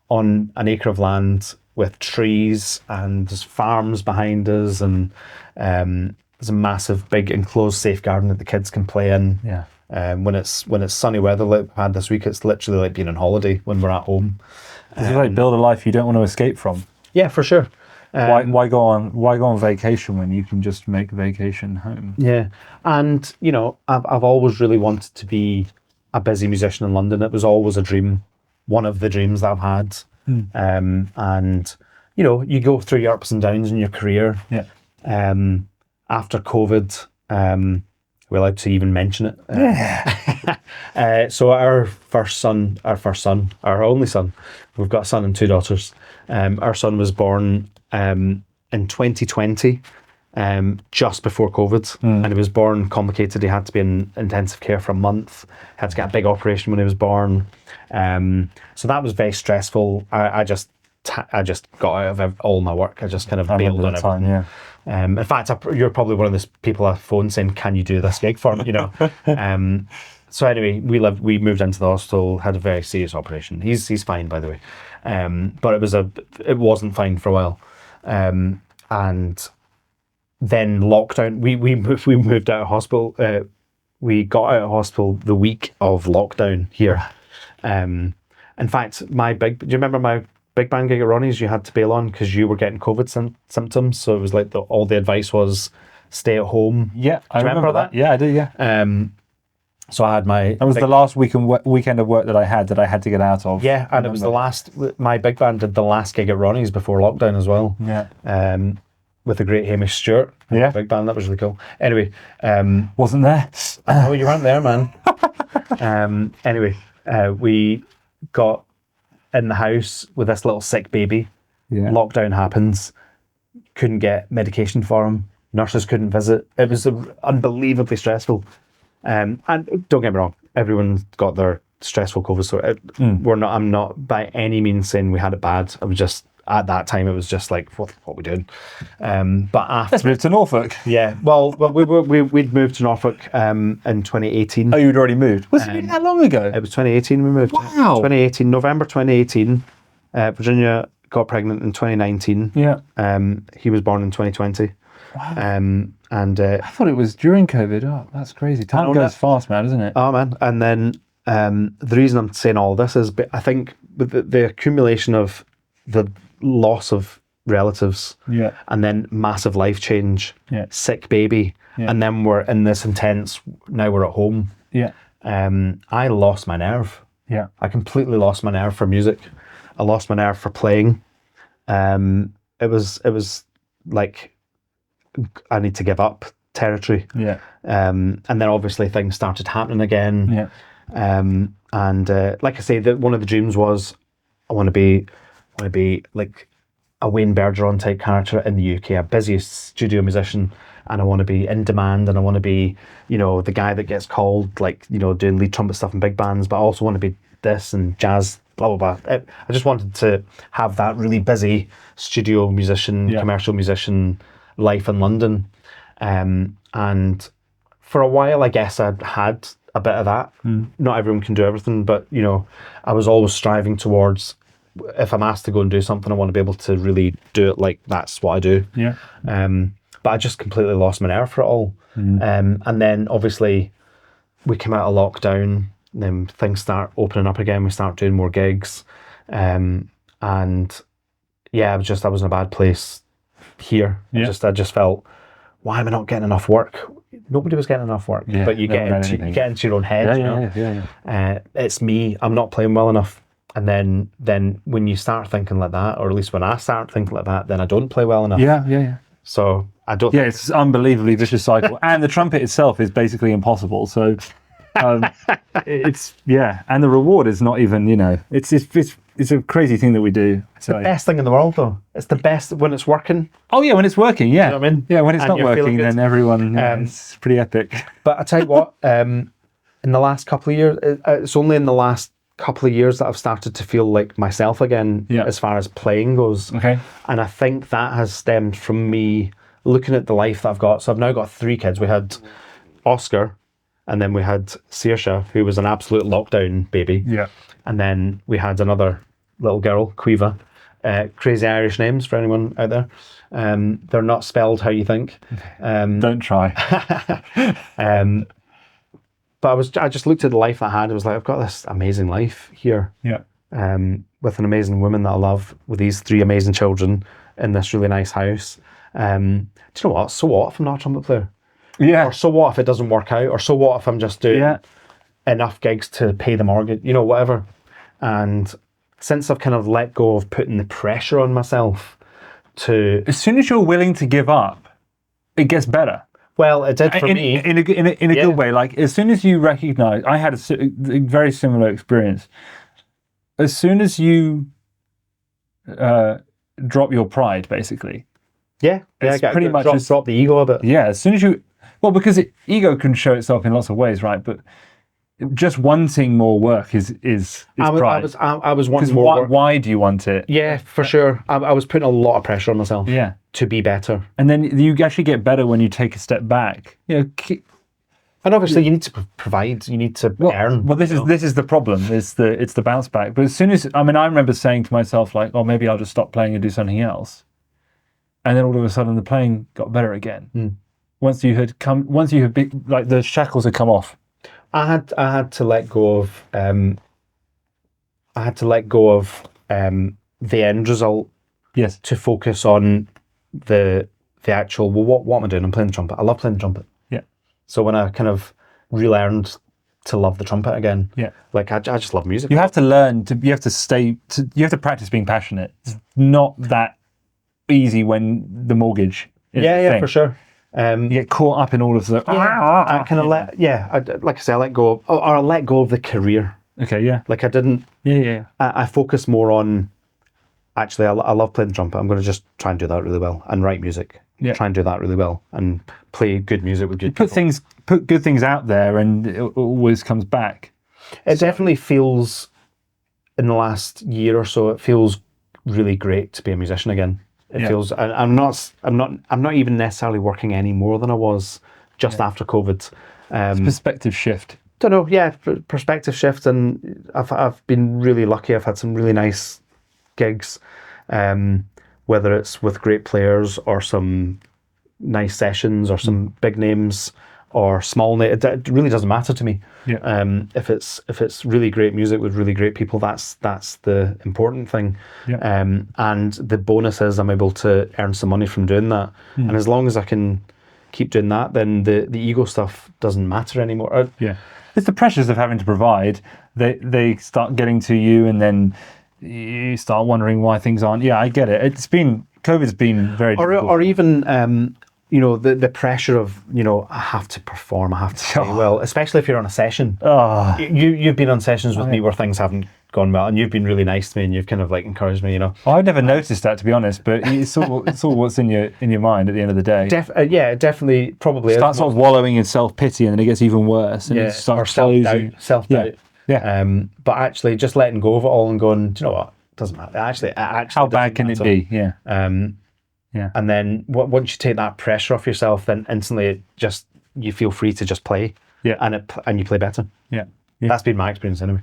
on an acre of land with trees, and there's farms behind us, and there's a massive big enclosed safe garden that the kids can play in. Yeah. When it's sunny weather like we've had this week, it's literally like being on holiday when we're at home. It's like build a life you don't want to escape from. Yeah, for sure. Why go on vacation when you can just make vacation home? Yeah, and you know, I've always really wanted to be a busy musician in London. It was always a dream, one of the dreams that I've had. And you know, you go through your ups and downs in your career. Yeah. After COVID, we're allowed to even mention it. So our only son, we've got a son and two daughters. Our son was born in 2020, just before COVID, and he was born complicated. He had to be in intensive care for a month. Had to get a big operation when he was born. So that was very stressful. I just got out of all my work. I just kind of bailed on everything. Yeah. In fact, you're probably one of the people I phoned saying, "Can you do this gig for me?" You know. So anyway, we moved into the hospital, had a very serious operation. He's fine, by the way, but it wasn't fine for a while, and then lockdown. We moved out of hospital. We got out of hospital the week of lockdown here. In fact, do you remember my big band gig at Ronnie's? You had to bail on because you were getting COVID symptoms. So it was like all the advice was stay at home. Yeah, I remember that. Yeah, I do. Yeah. So I had That was the last weekend of work that I had to get out of. Yeah, and it was my big band did the last gig at Ronnie's before lockdown as well. Yeah. With the great Hamish Stewart. Yeah. Big band, that was really cool. Anyway. Wasn't there? Oh, you weren't there, man. Anyway, we got in the house with this little sick baby. Yeah. Lockdown happens. Couldn't get medication for him. Nurses couldn't visit. It was unbelievably stressful. And don't get me wrong, everyone's got their stressful COVID story. I'm not by any means saying we had it bad. I was just, at that time, it was just like, what we doing? But after, let's move to Norfolk. Yeah, well, we'd moved to Norfolk in 2018. Oh, you'd already moved? Was it really that long ago? It was 2018 we moved. Wow. 2018, November 2018. Virginia got pregnant in 2019. Yeah. He was born in 2020. Wow. I thought it was during COVID. Oh, that's crazy. Time goes fast, man, isn't it? Oh, man. And then the reason I'm saying all this is I think with the accumulation of the loss of relatives, and then massive life change, sick baby, and then we're in this intense, now we're at home. Yeah. I lost my nerve. Yeah. I completely lost my nerve for music. I lost my nerve for playing. It was like, I need to give up territory. Yeah. And then obviously things started happening again. Yeah. And like I say, one of the dreams was I want to be like a Wayne Bergeron type character in the UK, a busy studio musician, and I want to be in demand, and I want to be, you know, the guy that gets called, like, you know, doing lead trumpet stuff in big bands, but I also want to be this and jazz, blah, blah, blah. I just wanted to have that really busy studio musician, commercial musician life in London. And for a while, I guess I'd had a bit of that. Not everyone can do everything, but, you know, I was always striving towards, if I'm asked to go and do something, I want to be able to really do it like that's what I do. Yeah. But I just completely lost my nerve for it all. And then obviously we came out of lockdown, and then things start opening up again. We start doing more gigs. And yeah, I was in a bad place here. Yeah. I just felt, why am I not getting enough work? Nobody was getting enough work, but you get into your own head. Yeah. It's me. I'm not playing well enough. And then when you start thinking like that, or at least when I start thinking like that, then I don't play well enough. Yeah. So I don't. Yeah, it's unbelievably vicious cycle, and the trumpet itself is basically impossible. So it's and the reward is not even. You know, it's a crazy thing that we do. It's the best thing in the world, though. It's the best when it's working. Oh yeah, when it's working. Yeah, you know what I mean? Yeah, when it's not working, then everyone. It's pretty epic. But I tell you what, in the last couple of years, it's only in the last couple of years that I've started to feel like myself again, as far as playing goes. Okay. And I think that has stemmed from me looking at the life that I've got. So I've now got 3 kids. We had Oscar, and then we had Saoirse, who was an absolute lockdown baby. Yeah. And then we had another little girl, Quiva. Crazy Irish names for anyone out there. They're not spelled how you think. Don't try. But I just looked at the life I had. I was like, I've got this amazing life here. Yeah. With an amazing woman that I love, with these 3 amazing children in this really nice house. Do you know what? So what if I'm not a trumpet player? Yeah. Or so what if it doesn't work out? Or so what if I'm just doing enough gigs to pay the mortgage? You know, whatever. And since I've kind of let go of putting the pressure on myself to... As soon as you're willing to give up, it gets better. Well, it did for me. In a good way. Like, as soon as you recognize... I had a very similar experience. As soon as you drop your pride, basically. Yeah. It's pretty much drop the ego a bit. Yeah, as soon as you... Well, because ego can show itself in lots of ways, right? But just wanting more work is pride. I was wanting more work. Why do you want it? Yeah, for sure. I was putting a lot of pressure on myself. Yeah. To be better. And then you actually get better when you take a step back. You know, and obviously you need to provide. You need to earn. Well, this is the problem. It's the bounce back. But as soon as I remember saying to myself like, oh, maybe I'll just stop playing and do something else. And then all of a sudden the playing got better again. Once you had been, like, the shackles had come off. I had to let go of the end result. Yes. To focus on the actual. Well, what am I doing? I'm playing the trumpet. I love playing the trumpet. Yeah. So when I kind of relearned to love the trumpet again. Yeah. Like I just love music. You have to learn to. You have to practice being passionate. It's not that easy when the mortgage. Is the thing. For sure. You get caught up in all of the... I kind of like I say, I let go of, or I let go of the career. Okay, yeah. Like I didn't... Yeah. I focus more on, actually, I love playing the trumpet. I'm going to just try and do that really well and write music. Yeah. Try and do that really well and play good music with good people. Put good things out there and it always comes back. It definitely feels, in the last year or so, it feels really great to be a musician again. It feels. I'm not even necessarily working any more than I was just after COVID. It's a perspective shift. Don't know. Yeah, perspective shift, and I've been really lucky. I've had some really nice gigs, whether it's with great players or some nice sessions or some big names or small names. It really doesn't matter to me. Yeah. If it's really great music with really great people, that's the important thing. Yeah. And the bonus is I'm able to earn some money from doing that. And as long as I can keep doing that, then the ego stuff doesn't matter anymore. Yeah. It's the pressures of having to provide. They start getting to you, and then you start wondering why things aren't. Yeah, I get it. COVID's been very difficult. Or even the pressure of, I have to perform, I have to play well, especially if you're on a session. You've been on sessions with me where things haven't gone well, and you've been really nice to me, and you've kind of like encouraged me. I've never noticed that, to be honest, but it's all what's in your mind at the end of the day. Definitely, probably Start sort of wallowing in self-pity, and then it gets even worse, and it starts self-doubt. Yeah. But actually, just letting go of it all and going, do you know what? It doesn't matter. Actually, how bad can it be? Yeah. Yeah. And then once you take that pressure off yourself, then instantly you feel free to just play. Yeah. And you play better. Yeah. That's been my experience anyway.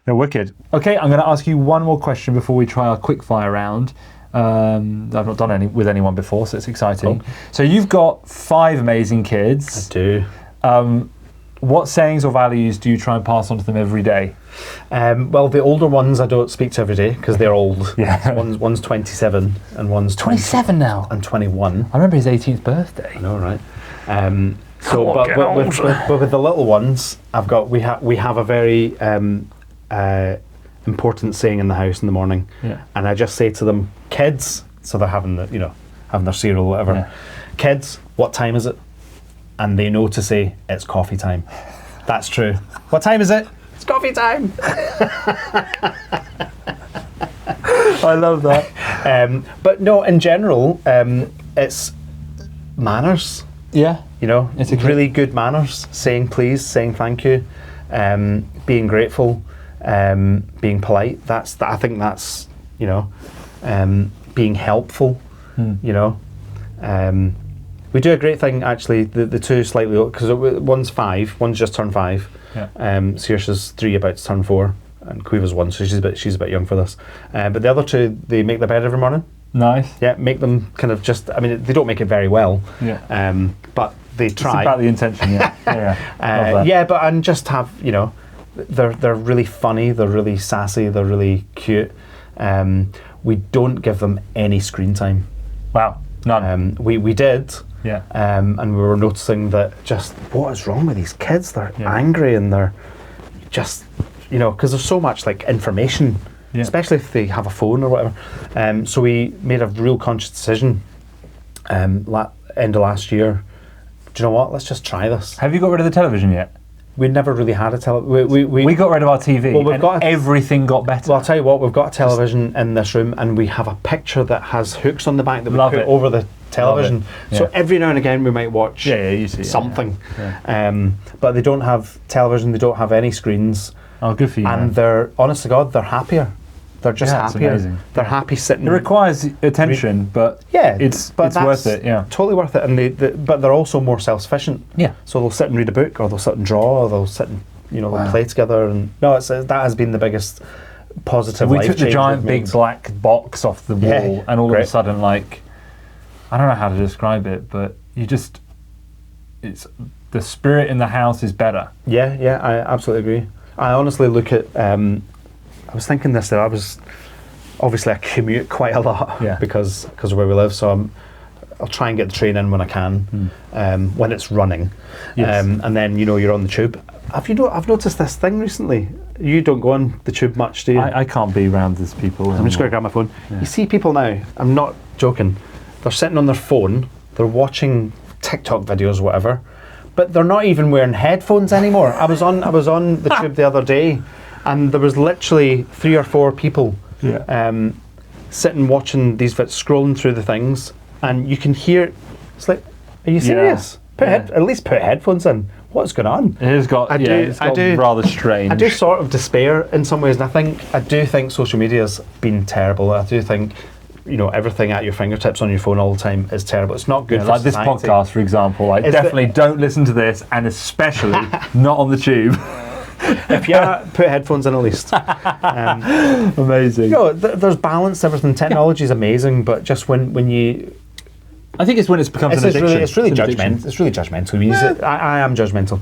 They're wicked. Okay, I'm going to ask you one more question before we try our quickfire round. I've not done with anyone before, so it's exciting. Cool. So you've got 5 amazing kids. I do. What sayings or values do you try and pass on to them every day? Well, the older ones I don't speak to every day because they're old. Yeah. One's 27 and one's 27 now and 21. I remember his 18th birthday. I know, right? But with the little ones, we have a very important saying in the house in the morning, and I just say to them, kids. So they're having their cereal or whatever. Yeah. Kids, what time is it? And they know to say it's coffee time. That's true. What time is it? It's coffee time. I love that. But no, in general, it's manners. Yeah. It's really good manners. Saying please, saying thank you, being grateful, being polite. I think that's being helpful. We do a great thing actually. The two slightly because one's 5, one's just turned 5. Yeah. Saoirse's 3, about to turn 4, and Quiva's 1, so she's a bit young for this. But the other two, they make their bed every morning. Nice. Yeah, make them kind of just. I mean, they don't make it very well. Yeah. But they try. It's about the intention. Yeah. Yeah. Yeah, but and just have they're really funny. They're really sassy. They're really cute. We don't give them any screen time. Wow. None. We did. Yeah. And we were noticing that just what is wrong with these kids? They're angry and they're just because there's so much like information. Yeah. Especially if they have a phone or whatever. So we made a real conscious decision end of last year. Do you know what? Let's just try this. Have you got rid of the television yet? We never really had a television. We got rid of our TV and everything got better. Well, I'll tell you what, we've got a television in this room and we have a picture that has hooks on the back that we put over the television. Yeah. So every now and again we might watch something. Yeah. But they don't have television, they don't have any screens. Oh, good for you. And they're, honest to God, they're happier. They're just happier. Amazing. They're happy sitting. It requires attention, but it's worth it. Yeah, totally worth it. And but they're also more self-sufficient. Yeah. So they'll sit and read a book, or they'll sit and draw, or they'll sit and they'll play together. And that has been the biggest positive. We took the giant big black box off the wall, and all of a sudden, like, I don't know how to describe it, but it's the spirit in the house is better. Yeah, I absolutely agree. I honestly look at. I was thinking this, that I commute quite a lot because of where we live, so I'll try and get the train in when I can, when it's running. Yes. And then you're on the tube. I've noticed this thing recently. You don't go on the tube much, do you? I can't be around these people anymore. I'm just going to grab my phone. Yeah. You see people now, I'm not joking, they're sitting on their phone, they're watching TikTok videos or whatever, but they're not even wearing headphones anymore. I was on the tube the other day, and there was literally 3 or 4 people sitting watching these scrolling through the things, and you can hear. It's like, are you serious? At least put headphones in. What's going on? It has got. It's got rather strange. I do sort of despair in some ways, and I do think social media's been terrible. I do think everything at your fingertips on your phone all the time is terrible. It's not good for like society. This podcast, for example. Definitely don't listen to this, and especially not on the tube. If you put headphones in at least. Amazing. There's balance to everything. Technology is amazing, but just when you... I think it's when it becomes an addiction. It's really judgmental. It's really judgmental. I am judgmental.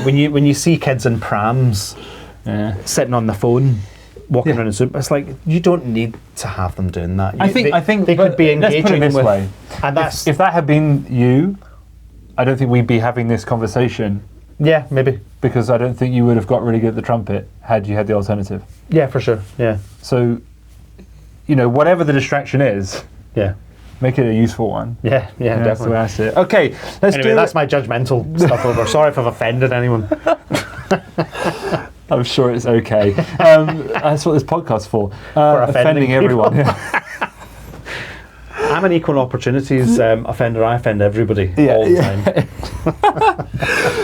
When you see kids in prams sitting on the phone, walking around in soup, it's like, you don't need to have them doing that. I think they could be engaging. Let's put it this way. And if that had been you, I don't think we'd be having this conversation. Yeah, maybe. Because I don't think you would have got really good at the trumpet had you had the alternative. Yeah, for sure. Yeah. So, whatever the distraction is, make it a useful one. Yeah, definitely. That's the way I see it. Okay, that's my judgmental stuff over. Sorry if I've offended anyone. I'm sure it's okay. That's what this podcast's for offending everyone. I'm an equal opportunities offender. I offend everybody all the time.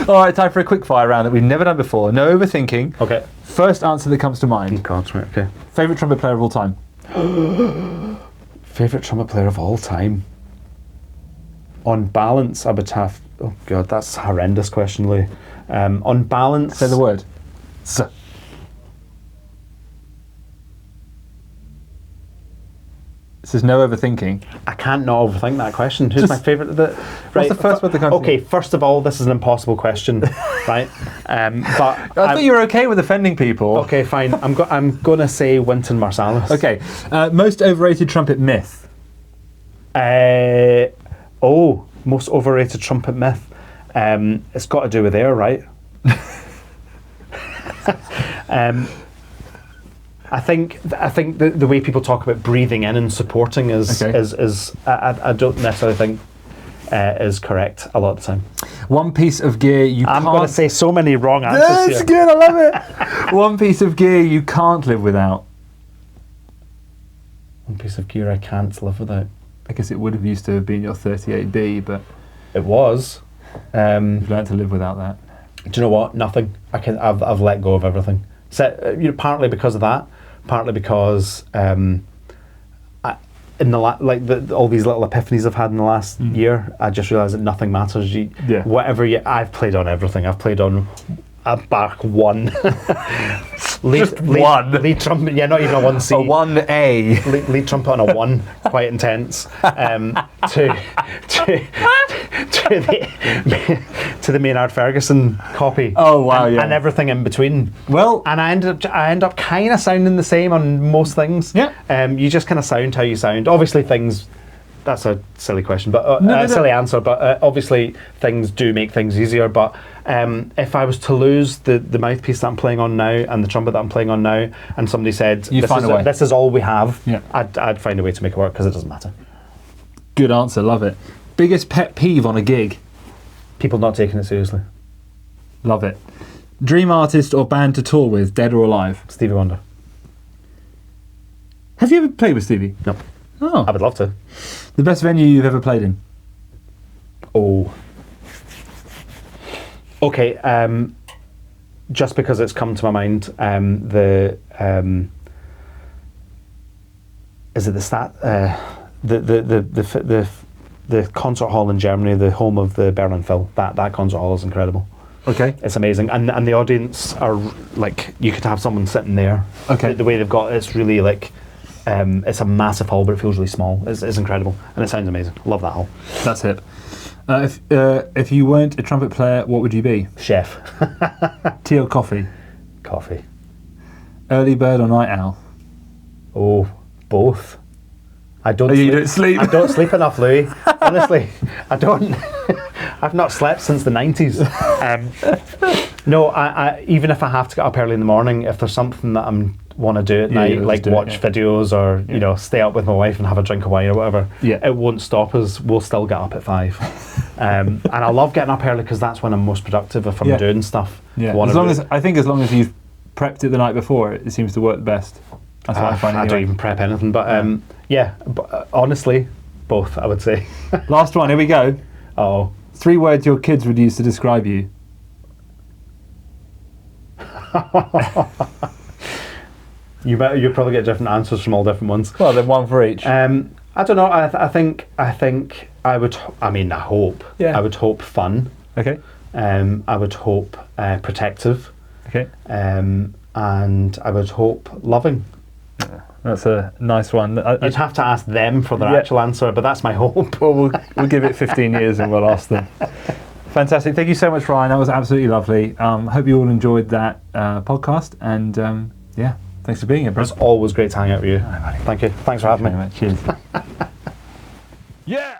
All right, time for a quick fire round that we've never done before. No overthinking. Okay. First answer that comes to mind. God, right, okay. Favourite trumpet player of all time? Favourite trumpet player of all time? On balance, I would have... Oh, God, that's a horrendous question, Lee. On balance... Say the word. This is no overthinking. I can't not overthink that question. Who's my favourite? What's the first word that comes? Okay, first of all, this is an impossible question, right? But I thought you were okay with offending people. Okay, fine. I'm going to say Wynton Marsalis. Okay, most overrated trumpet myth. Most overrated trumpet myth. It's got to do with air, right? I think the way people talk about breathing in and supporting is I don't necessarily think is correct a lot of the time. One piece of gear I'm going to say so many wrong answers. That's good. I love it. One piece of gear you can't live without. One piece of gear I can't live without. I guess it would have used to have been your 38B, but it was. You've learned to live without that. Do you know what? Nothing. I've let go of everything. So, partly because of that. Partly because I in the all these little epiphanies I've had in the last year, I just realised that nothing matters. I've played on everything. I've played on a Bach 1. lead trumpet, not even a 1C. A 1A. Lead trumpet on a 1, quite intense. To the Maynard Ferguson copy. Oh wow, and everything in between. Well, and I end up kind of sounding the same on most things. Yeah. You just kind of sound how you sound. Obviously, things. That's a silly question, but silly answer. But obviously, things do make things easier. But if I was to lose the mouthpiece that I'm playing on now and the trumpet that I'm playing on now, and somebody said, "This is all we have," I'd find a way to make it work because it doesn't matter. Good answer. Love it. Biggest pet peeve on a gig? People not taking it seriously. Love it. Dream artist or band to tour with, dead or alive? Stevie Wonder. Have you ever played with Stevie? No. Oh. I would love to. The best venue you've ever played in? Oh. Okay. Just because it's come to my mind, is it the concert hall in Germany, the home of the Berlin Phil. That concert hall is incredible. Okay. It's amazing, and the audience are like, you could have someone sitting there. Okay. The way they've got it's really like. It's a massive hall, but it feels really small. It's incredible, and it sounds amazing. Love that hall. That's it. If you weren't a trumpet player, what would you be? Chef. Tea or coffee? Coffee. Early bird or night owl? Oh, both. I don't. You don't sleep. I don't sleep enough, Louis. Honestly, I don't. I've not slept since the 90s. No, I even if I have to get up early in the morning, if there's something that I want to do at night, like watch videos or stay up with my wife and have a drink of wine or whatever, it won't stop us. We'll still get up at 5. And I love getting up early because that's when I'm most productive if I'm doing stuff. Yeah. As long as you've prepped it the night before, it seems to work the best. That's what I find. I don't even prep anything, but honestly, both I would say. Last one. Here we go. Oh. 3 words your kids would use to describe you. You probably get different answers from all different ones. Well, then one for each. I don't know. I think I would. I mean, I hope. Yeah. I would hope fun. Okay. I would hope protective. Okay. And I would hope loving. Yeah, that's a nice one. You'd have to ask them for their actual answer, but that's my hope. Well, we'll give it 15 years and we'll ask them. Fantastic. Thank you so much, Ryan. That was absolutely lovely. Hope you all enjoyed that podcast. And thanks for being here, bro. It's always great to hang out with you. Thank you. Thanks for having me. Cheers. Yeah.